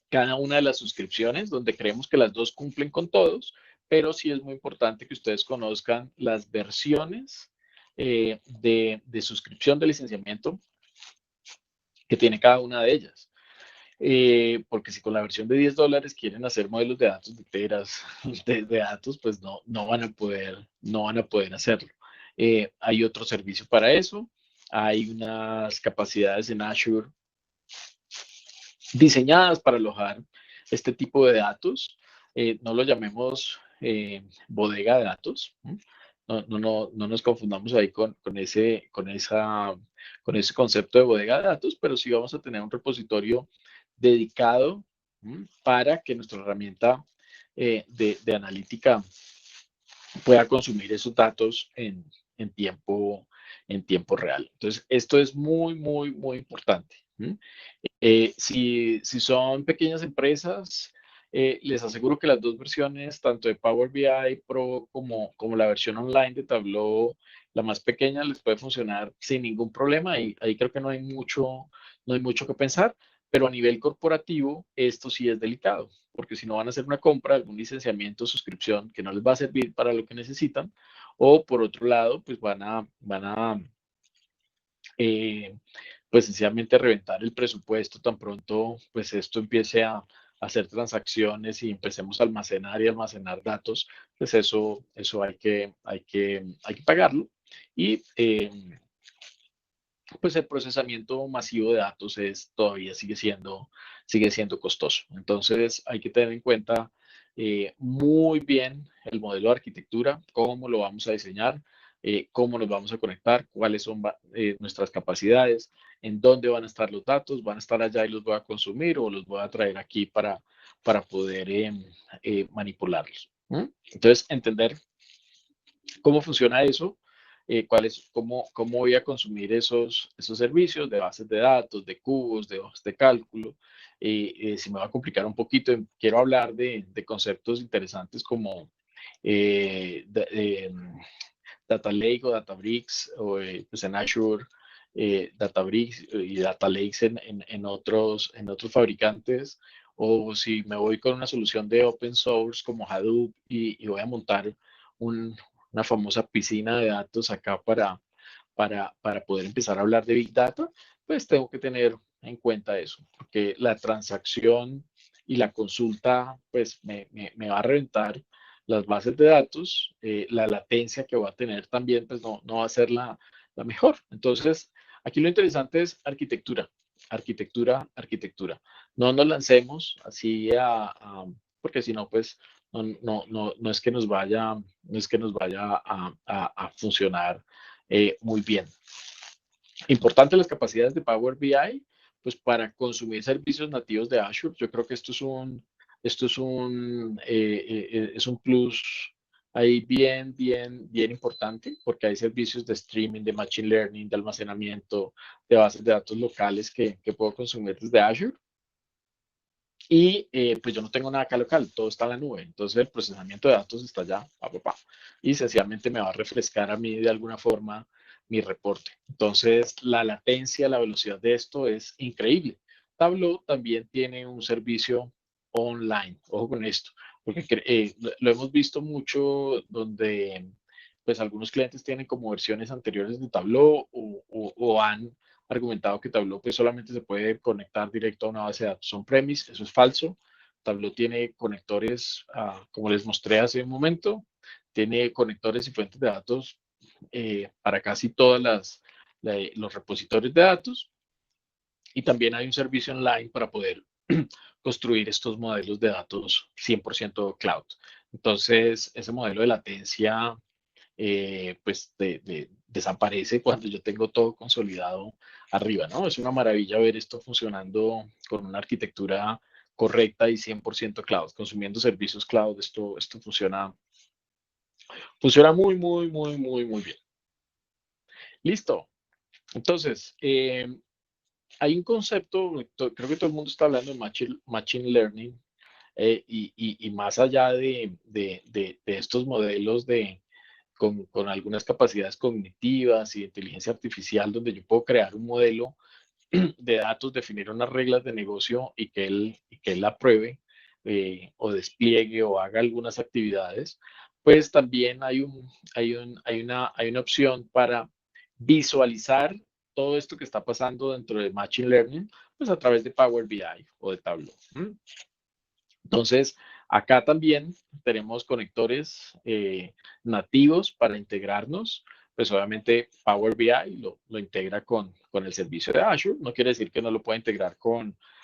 cada una de las suscripciones, donde creemos que las dos cumplen con todos, pero sí es muy importante que ustedes conozcan las versiones de suscripción de licenciamiento que tiene cada una de ellas. Porque si con la versión de $10 quieren hacer modelos de datos de teras de datos, pues no van a poder hacerlo. Hay otro servicio para eso. Hay unas capacidades en Azure diseñadas para alojar este tipo de datos. No lo llamemos bodega de datos. No nos confundamos ahí con ese concepto de bodega de datos, pero sí vamos a tener un repositorio dedicado para que nuestra herramienta de analítica pueda consumir esos datos en tiempo real. Entonces, esto es muy, muy, muy importante. Si son pequeñas empresas, les aseguro que las dos versiones, tanto de Power BI Pro como la versión online de Tableau, la más pequeña, les puede funcionar sin ningún problema. Y ahí creo que no hay mucho que pensar. Pero a nivel corporativo, esto sí es delicado, porque si no van a hacer una compra, algún licenciamiento o suscripción que no les va a servir para lo que necesitan, o por otro lado, pues van a eh, pues sencillamente reventar el presupuesto tan pronto pues esto empiece a hacer transacciones y empecemos a almacenar y almacenar datos, pues eso hay que pagarlo. Y pues el procesamiento masivo de datos todavía sigue siendo costoso. Entonces hay que tener en cuenta muy bien el modelo de arquitectura, cómo lo vamos a diseñar, cómo nos vamos a conectar, cuáles son nuestras capacidades, en dónde van a estar los datos, van a estar allá y los voy a consumir o los voy a traer aquí para poder manipularlos. ¿Mm? Entonces, entender cómo funciona eso, cómo voy a consumir esos servicios de bases de datos, de cubos, de hojas de cálculo. Si me va a complicar un poquito, quiero hablar de conceptos interesantes como Data Lake o Databricks, o pues en Azure, Databricks y Data Lakes en otros fabricantes, o si me voy con una solución de open source como Hadoop y voy a montar un, una famosa piscina de datos acá para poder empezar a hablar de Big Data, pues tengo que tener en cuenta eso, porque la transacción y la consulta, pues me va a reventar las bases de datos, la latencia que va a tener también, pues no va a ser la mejor. Entonces, aquí lo interesante es arquitectura, arquitectura, arquitectura. No nos lancemos así porque si no, pues no es que nos vaya, no es que nos vaya a funcionar muy bien. Importante las capacidades de Power BI, pues para consumir servicios nativos de Azure. Yo creo que es un plus ahí bien importante, porque hay servicios de streaming, de machine learning, de almacenamiento, de bases de datos locales que puedo consumir desde Azure. Y pues yo no tengo nada acá local, todo está en la nube. Entonces el procesamiento de datos está allá, y sencillamente me va a refrescar a mí de alguna forma mi reporte. Entonces la latencia, la velocidad de esto es increíble. Tableau también tiene un servicio online, ojo con esto, porque lo hemos visto mucho donde pues algunos clientes tienen como versiones anteriores de Tableau o han argumentado que Tableau pues solamente se puede conectar directo a una base de datos on-premise. Eso es falso. Tableau tiene conectores, como les mostré hace un momento, tiene conectores y fuentes de datos para casi los repositorios de datos. Y también hay un servicio online para poder construir estos modelos de datos 100% cloud. Entonces, ese modelo de latencia pues desaparece cuando yo tengo todo consolidado arriba, ¿no? Es una maravilla ver esto funcionando con una arquitectura correcta y 100% cloud, consumiendo servicios cloud. Esto funciona muy bien. Listo. Entonces, hay un concepto, creo que todo el mundo está hablando de machine learning, y más allá de estos modelos con algunas capacidades cognitivas y de inteligencia artificial, donde yo puedo crear un modelo de datos, definir unas reglas de negocio y que él la pruebe o despliegue o haga algunas actividades, pues también hay una opción para visualizar todo esto que está pasando dentro de Machine Learning, pues a través de Power BI o de Tableau. Entonces, acá también tenemos conectores nativos para integrarnos. Pues obviamente Power BI lo integra con el servicio de Azure. No quiere decir que no lo pueda integrar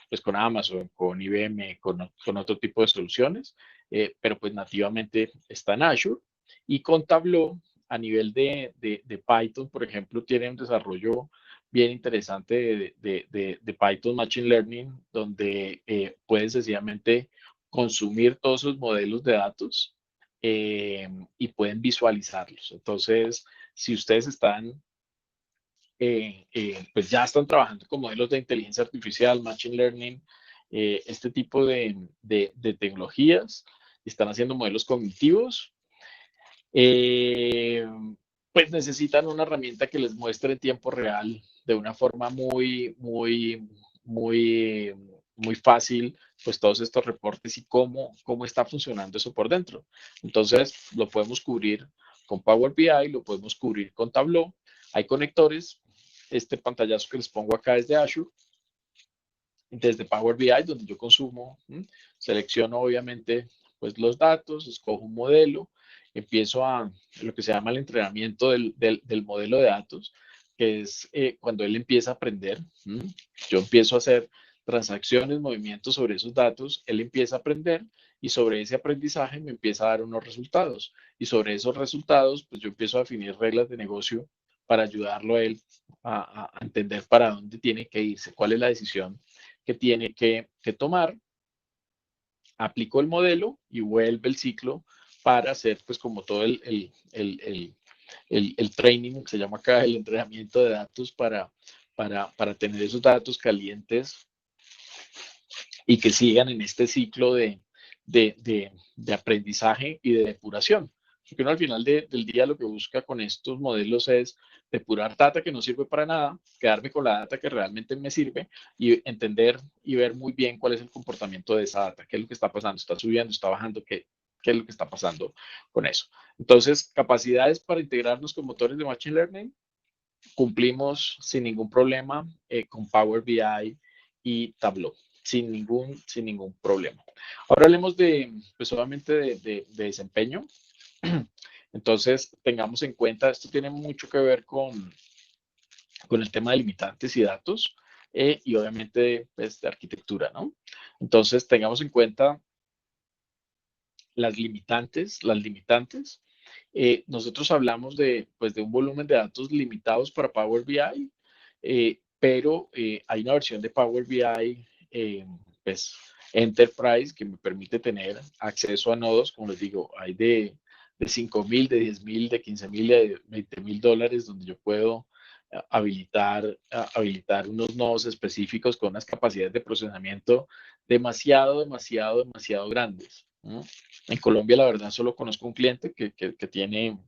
pues con Amazon, con IBM, con otro tipo de soluciones, pero pues nativamente está en Azure. Y con Tableau, a nivel de Python, por ejemplo, tiene un desarrollo bien interesante de Python Machine Learning, donde puedes sencillamente consumir todos esos modelos de datos y pueden visualizarlos. Entonces, si ustedes pues ya están trabajando con modelos de inteligencia artificial, machine learning, este tipo de tecnologías, están haciendo modelos cognitivos, eh, pues necesitan una herramienta que les muestre en tiempo real de una forma muy fácil, pues todos estos reportes y cómo está funcionando eso por dentro. Entonces, lo podemos cubrir con Power BI, lo podemos cubrir con Tableau. Hay conectores este pantallazo que les pongo acá es de Azure, desde Power BI, donde yo consumo, selecciono obviamente pues los datos, escojo un modelo, empiezo a lo que se llama el entrenamiento del modelo de datos, que es cuando él empieza a aprender. Yo empiezo a hacer transacciones, movimientos sobre esos datos, él empieza a aprender y sobre ese aprendizaje me empieza a dar unos resultados. Y sobre esos resultados, pues yo empiezo a definir reglas de negocio para ayudarlo a él a entender para dónde tiene que irse, cuál es la decisión que tiene que tomar, aplico el modelo y vuelve el ciclo para hacer pues como todo el training, que se llama acá el entrenamiento de datos para tener esos datos calientes y que sigan en este ciclo de aprendizaje y de depuración. Porque uno al final del día lo que busca con estos modelos es depurar data que no sirve para nada, quedarme con la data que realmente me sirve y entender y ver muy bien cuál es el comportamiento de esa data, qué es lo que está pasando, está subiendo, está bajando, qué es lo que está pasando con eso. Entonces, capacidades para integrarnos con motores de Machine Learning, cumplimos sin ningún problema con Power BI y Tableau, sin ningún problema. Ahora hablemos pues obviamente de desempeño. Entonces, tengamos en cuenta, esto tiene mucho que ver con el tema de limitantes y datos y obviamente pues, de arquitectura, ¿no? Entonces, tengamos en cuenta las limitantes. Nosotros hablamos pues, de un volumen de datos limitados para Power BI, pero hay una versión de Power BI pues, Enterprise que me permite tener acceso a nodos, como les digo, hay de 5,000, de 10,000, de 15,000, de 20,000 dólares, donde yo puedo habilitar unos nodos específicos con unas capacidades de procesamiento demasiado grandes, ¿no? En Colombia, la verdad, solo conozco un cliente que tiene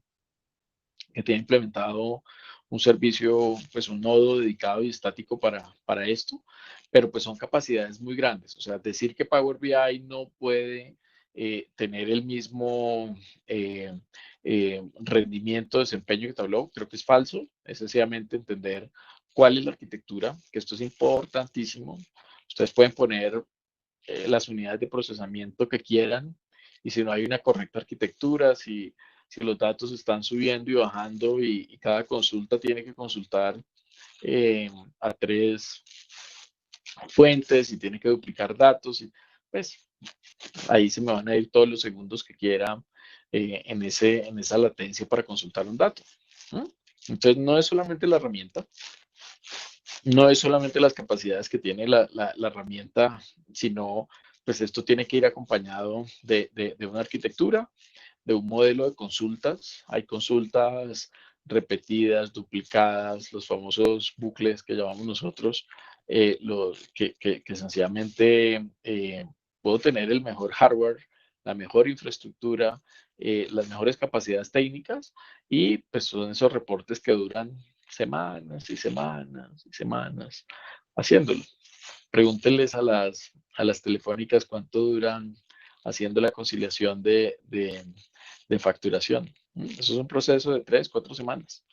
implementado un servicio, pues un nodo dedicado y estático para esto, pero pues son capacidades muy grandes. O sea, decir que Power BI no puede tener el mismo rendimiento, desempeño que Tableau, creo que es falso. Es sencillamente entender cuál es la arquitectura, que esto es importantísimo. Ustedes pueden poner las unidades de procesamiento que quieran y si no hay una correcta arquitectura, si los datos están subiendo y bajando y cada consulta tiene que consultar a 3 fuentes y tiene que duplicar datos, y pues ahí se me van a ir todos los segundos que quiera en esa latencia para consultar un dato. ¿No? Entonces no es solamente la herramienta, no es solamente las capacidades que tiene la herramienta, sino pues esto tiene que ir acompañado de una arquitectura, de un modelo de consultas. Hay consultas repetidas, duplicadas, los famosos bucles que llamamos nosotros, que sencillamente puedo tener el mejor hardware, la mejor infraestructura, las mejores capacidades técnicas y pues son esos reportes que duran semanas y semanas y semanas haciéndolo. Pregúntenles a las telefónicas cuánto duran haciendo la conciliación de facturación. Eso es un proceso de 3, 4 semanas.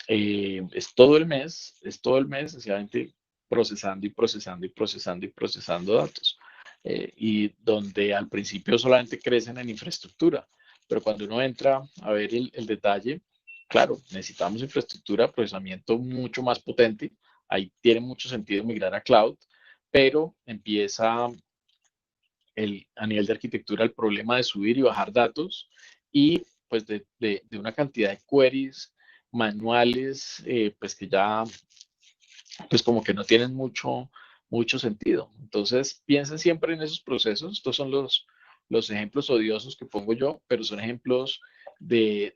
Es todo el mes, sencillamente procesando y procesando y procesando y procesando datos. Y donde al principio solamente crecen en infraestructura, pero cuando uno entra a ver el detalle, claro, necesitamos infraestructura, procesamiento mucho más potente. Ahí tiene mucho sentido migrar a cloud, pero empieza a nivel de arquitectura el problema de subir y bajar datos y pues de una cantidad de queries manuales pues que ya pues como que no tienen mucho sentido. Entonces piensen siempre en esos procesos. Estos son los ejemplos odiosos que pongo yo, pero son ejemplos del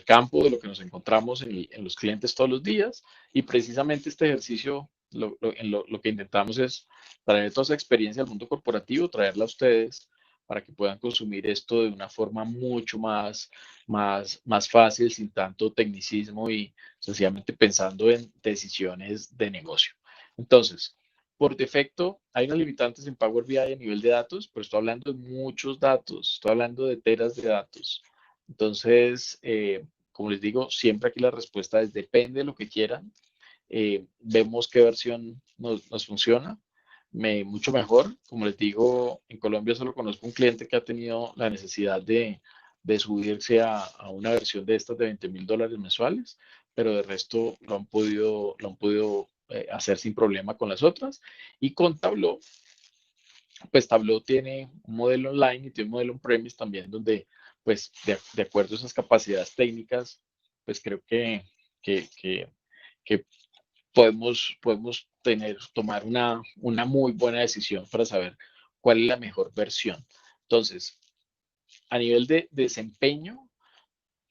campo, de lo que nos encontramos en los clientes todos los días. Y precisamente este ejercicio, lo que intentamos es traer toda esa experiencia al mundo corporativo, traerla a ustedes para que puedan consumir esto de una forma mucho más fácil, sin tanto tecnicismo y sencillamente pensando en decisiones de negocio. Entonces, por defecto, hay unas limitantes en Power BI a nivel de datos, pero estoy hablando de muchos datos, estoy hablando de teras de datos. Entonces, como les digo, siempre aquí la respuesta es depende de lo que quieran. Vemos qué versión nos funciona. Mucho mejor. Como les digo, en Colombia solo conozco un cliente que ha tenido la necesidad de subirse a una versión de estas de $20,000 mensuales, pero de resto lo han podido hacer sin problema con las otras. Y con Tableau, pues Tableau tiene un modelo online y tiene un modelo on-premise también, donde, pues, de acuerdo a esas capacidades técnicas, pues creo que, que, que podemos tomar una muy buena decisión para saber cuál es la mejor versión. Entonces, a nivel de desempeño,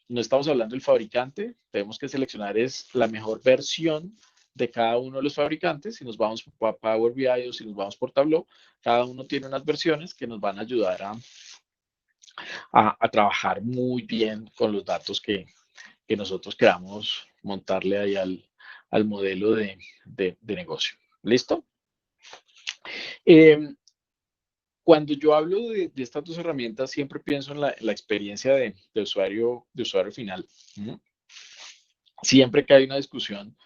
no estamos hablando del fabricante, tenemos que seleccionar es la mejor versión de cada uno de los fabricantes. Si nos vamos por Power BI o si nos vamos por Tableau, cada uno tiene unas versiones que nos van a ayudar a trabajar muy bien con los datos que nosotros queramos montarle ahí al modelo de negocio. ¿Listo? Eh, Cuando yo hablo de estas dos herramientas, siempre pienso en la experiencia de usuario final. ¿No? Siempre que hay una discusión,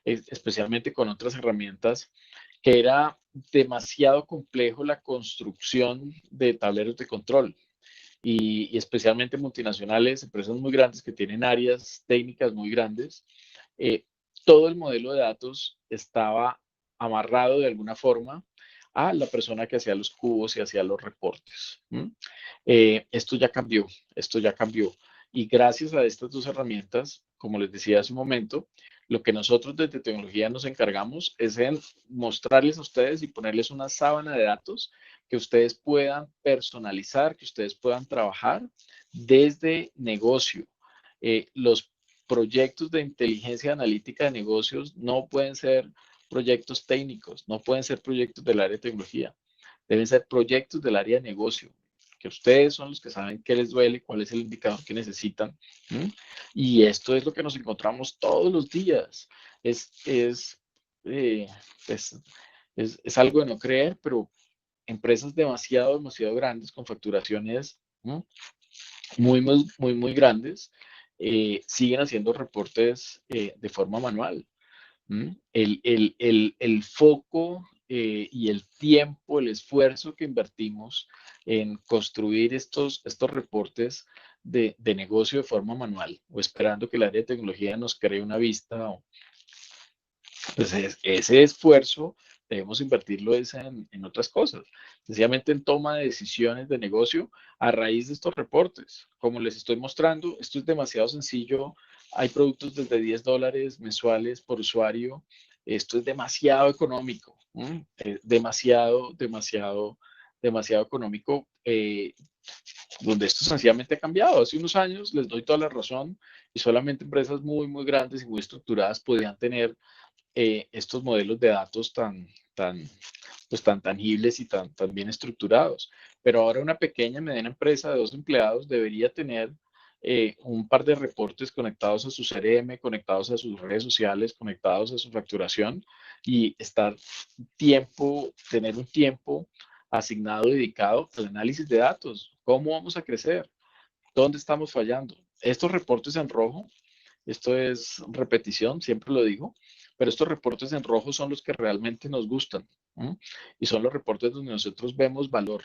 especialmente con otras herramientas, que era demasiado complejo la construcción de tableros de control. Y especialmente multinacionales, empresas muy grandes que tienen áreas técnicas muy grandes, eh, todo el modelo de datos estaba amarrado de alguna forma a la persona que hacía los cubos y hacía los reportes. Esto ya cambió. Y gracias a estas dos herramientas, como les decía hace un momento, lo que nosotros desde tecnología nos encargamos es en mostrarles a ustedes y ponerles una sábana de datos que ustedes puedan personalizar, que ustedes puedan trabajar desde negocio. Los proyectos de inteligencia analítica de negocios no pueden ser proyectos técnicos, no pueden ser proyectos del área de tecnología, deben ser proyectos del área de negocio, que ustedes son los que saben qué les duele, cuál es el indicador que necesitan. ¿Mm? Y esto es lo que nos encontramos todos los días. Es, es, eh, es, es algo de no creer, pero empresas demasiado grandes con facturaciones muy grandes siguen haciendo reportes de forma manual. El foco y el tiempo, el esfuerzo que invertimos en construir estos reportes de negocio de forma manual o esperando que el área de tecnología nos cree una vista pues ese esfuerzo debemos invertirlo en otras cosas, sencillamente en toma de decisiones de negocio a raíz de estos reportes. Como les estoy mostrando, esto es demasiado sencillo. Hay productos desde $10 mensuales por usuario. Esto es demasiado económico, demasiado económico, donde esto sencillamente ha cambiado. Hace unos años, les doy toda la razón, y solamente empresas muy grandes y muy estructuradas podían tener estos modelos de datos tan tangibles y tan bien estructurados. Pero ahora una pequeña, mediana empresa de 2 empleados debería tener un par de reportes conectados a su CRM, conectados a sus redes sociales, conectados a su facturación y tener un tiempo asignado, dedicado al análisis de datos. ¿Cómo vamos a crecer? ¿Dónde estamos fallando? Estos reportes en rojo, esto es repetición, siempre lo digo, pero estos reportes en rojo son los que realmente nos gustan. ¿Mm? Y son los reportes donde nosotros vemos valor.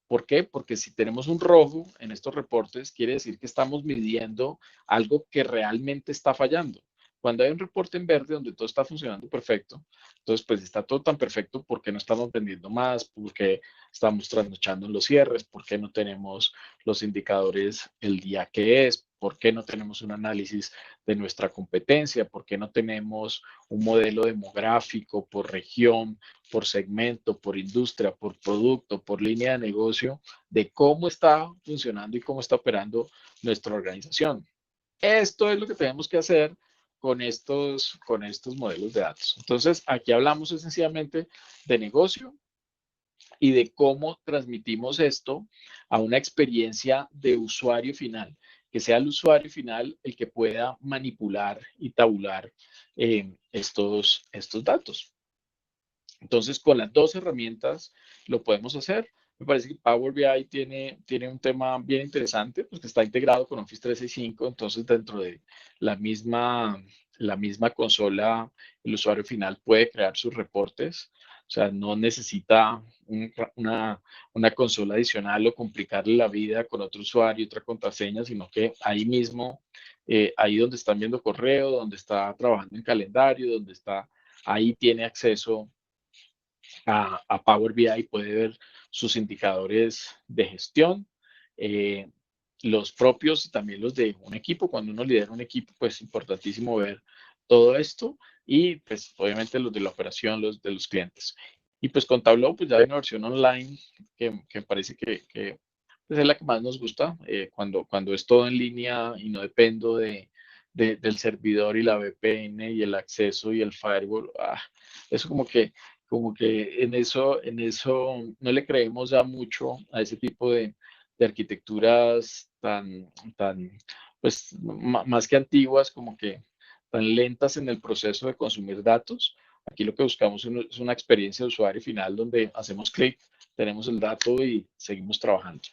¿Por qué? Porque si tenemos un rojo en estos reportes, quiere decir que estamos midiendo algo que realmente está fallando. Cuando hay un reporte en verde donde todo está funcionando perfecto, entonces pues está todo tan perfecto porque no estamos vendiendo más, porque estamos trasnochando en los cierres, porque no tenemos los indicadores el día que es, por qué no tenemos un análisis de nuestra competencia, por qué no tenemos un modelo demográfico por región, por segmento, por industria, por producto, por línea de negocio, de cómo está funcionando y cómo está operando nuestra organización. Esto es lo que tenemos que hacer con estos modelos de datos. Entonces, aquí hablamos esencialmente de negocio y de cómo transmitimos esto a una experiencia de usuario final, que sea el usuario final el que pueda manipular y tabular estos datos. Entonces, con las dos herramientas lo podemos hacer. Me parece que Power BI tiene un tema bien interesante, pues que está integrado con Office 365, entonces dentro de la misma, la misma consola, el usuario final puede crear sus reportes, o sea, no necesita una consola adicional o complicarle la vida con otro usuario y otra contraseña, sino que ahí mismo, ahí donde están viendo correo, donde está trabajando en calendario, donde está, ahí tiene acceso a Power BI, puede ver sus indicadores de gestión, eh, los propios y también los de un equipo. Cuando uno lidera un equipo, pues es importantísimo ver todo esto y pues obviamente los de la operación, los de los clientes. Y pues con Tableau, pues ya hay una versión online que parece que pues es la que más nos gusta, cuando es todo en línea y no dependo del servidor y la VPN y el acceso y el firewall. Eso como que en eso no le creemos ya mucho a ese tipo de arquitecturas tan, pues, más que antiguas, como que tan lentas en el proceso de consumir datos. Aquí lo que buscamos es una experiencia de usuario final donde hacemos clic, tenemos el dato y seguimos trabajando.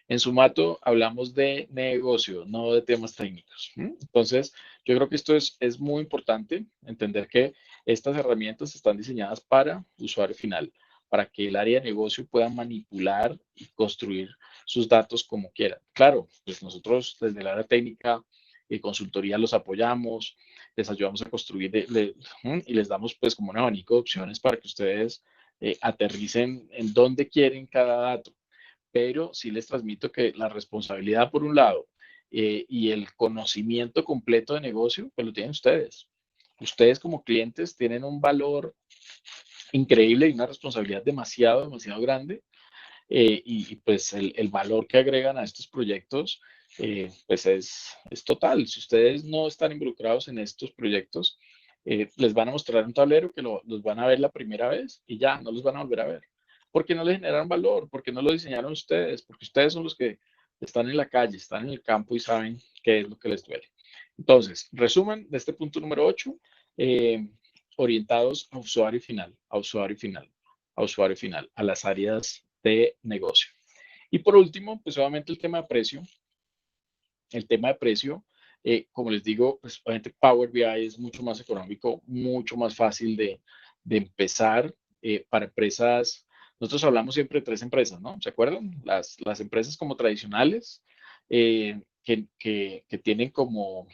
En Sumato hablamos de negocio, no de temas técnicos. Entonces, yo creo que esto es muy importante, entender que estas herramientas están diseñadas para usuario final, para que el área de negocio pueda manipular y construir sus datos como quieran. Claro, pues nosotros desde el área técnica y consultoría los apoyamos, les ayudamos a construir y les damos pues como un abanico de opciones para que ustedes aterricen en dónde quieren cada dato, pero sí les transmito que la responsabilidad por un lado y el conocimiento completo de negocio, pues lo tienen ustedes. Ustedes como clientes tienen un valor increíble y una responsabilidad demasiado, demasiado grande, pues el valor que agregan a estos proyectos pues es total. Si ustedes no están involucrados en estos proyectos, les van a mostrar un tablero que los van a ver la primera vez y ya, no los van a volver a ver. Porque no les generan valor, porque no lo diseñaron ustedes, porque ustedes son los que están en la calle, están en el campo y saben qué es lo que les duele. Entonces, resumen de este punto número 8, eh, orientados a usuario final, a usuario final, a usuario final, a las áreas de negocio. Y por último, pues obviamente el tema de precio. El tema de precio, como les digo, pues obviamente Power BI es mucho más económico, mucho más fácil de empezar para empresas. Nosotros hablamos siempre de tres empresas, ¿no? ¿Se acuerdan? Las empresas como tradicionales, que tienen como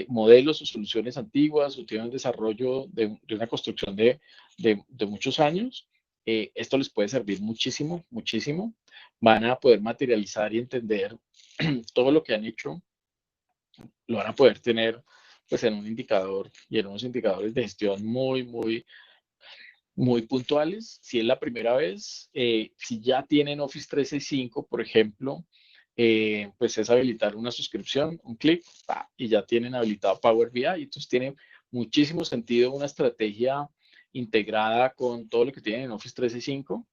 modelos o soluciones antiguas o tienen un desarrollo de una construcción de muchos años. Esto les puede servir muchísimo, muchísimo. Van a poder materializar y entender todo lo que han hecho, lo van a poder tener pues en un indicador y en unos indicadores de gestión muy, muy, muy puntuales. Si es la primera vez, si ya tienen Office 365, por ejemplo, pues es habilitar una suscripción, un clic, y ya tienen habilitado Power BI. Entonces tiene muchísimo sentido una estrategia integrada con todo lo que tienen en Office 365.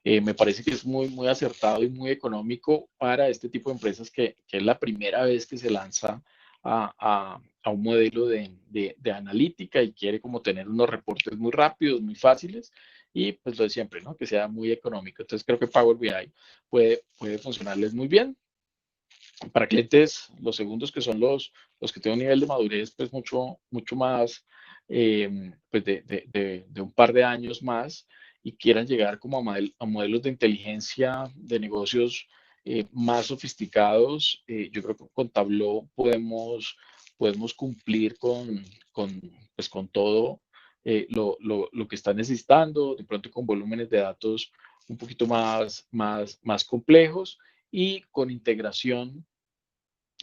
Me parece que es muy, muy acertado y muy económico para este tipo de empresas que es la primera vez que se lanza a un modelo de analítica y quiere como tener unos reportes muy rápidos, muy fáciles y pues lo de siempre, ¿no? Que sea muy económico. Entonces creo que Power BI puede funcionarles muy bien. Para clientes, los segundos que son los que tienen un nivel de madurez pues mucho, mucho más, pues de un par de años más y quieran llegar como a modelos de inteligencia de negocios más sofisticados, yo creo que con Tableau podemos cumplir pues con todo lo que está necesitando, de pronto con volúmenes de datos un poquito más complejos y con integración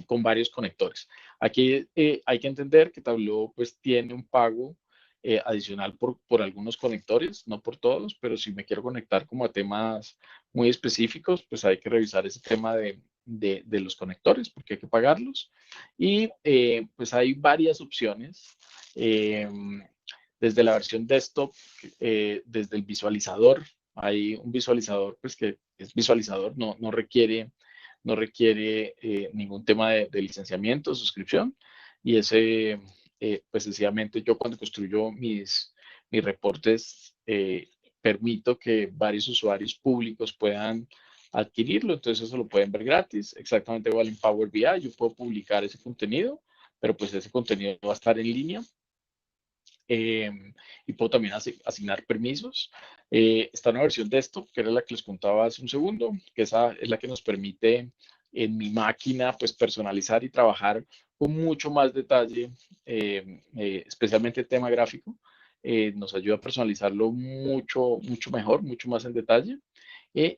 con varios conectores. Aquí hay que entender que Tableau pues tiene un pago adicional por algunos conectores, no por todos, pero si me quiero conectar como a temas muy específicos, pues hay que revisar ese tema de los conectores porque hay que pagarlos. Y pues hay varias opciones. eh, Desde la versión desktop, desde el visualizador, hay un visualizador pues que es visualizador, no requiere ningún tema de licenciamiento, suscripción, y ese, pues sencillamente yo cuando construyo mis reportes, permito que varios usuarios públicos puedan adquirirlo, entonces eso lo pueden ver gratis, exactamente igual en Power BI, yo puedo publicar ese contenido, pero pues ese contenido va a estar en línea. Y puedo también asignar permisos. Está una versión de esto, que era la que les contaba hace un segundo, que esa es la que nos permite en mi máquina pues personalizar y trabajar con mucho más detalle, especialmente el tema gráfico. Nos ayuda a personalizarlo mucho mejor, mucho más en detalle.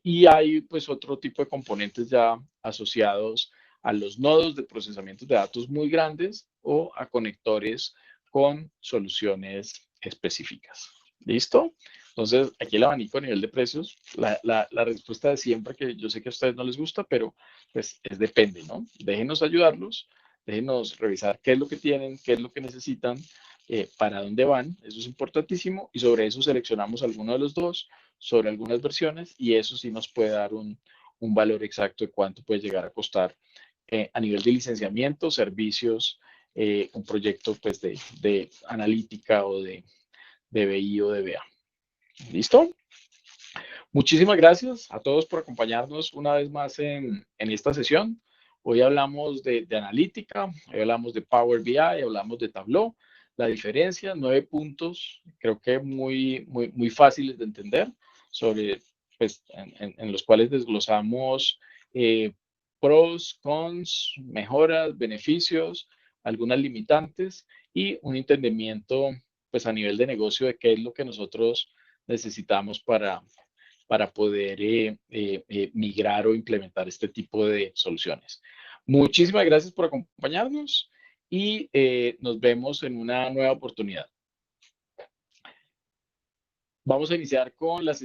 Y hay pues otro tipo de componentes ya asociados a los nodos de procesamiento de datos muy grandes o a conectores con soluciones específicas. ¿Listo? Entonces, aquí el abanico a nivel de precios, la respuesta de siempre, que yo sé que a ustedes no les gusta, pero pues es depende, ¿no? Déjenos ayudarlos, déjenos revisar qué es lo que tienen, qué es lo que necesitan, para dónde van, eso es importantísimo, y sobre eso seleccionamos alguno de los dos, sobre algunas versiones, y eso sí nos puede dar un valor exacto de cuánto puede llegar a costar a nivel de licenciamiento, servicios, un proyecto pues de analítica o de BI o de BA. ¿Listo? Muchísimas gracias a todos por acompañarnos una vez más en esta sesión. Hoy hablamos de analítica, hoy hablamos de Power BI, hablamos de Tableau. La diferencia, 9 puntos, creo que muy fáciles de entender, sobre, pues, en los cuales desglosamos pros, cons, mejoras, beneficios, algunas limitantes y un entendimiento pues, a nivel de negocio de qué es lo que nosotros necesitamos para poder migrar o implementar este tipo de soluciones. Muchísimas gracias por acompañarnos y nos vemos en una nueva oportunidad. Vamos a iniciar con la sesión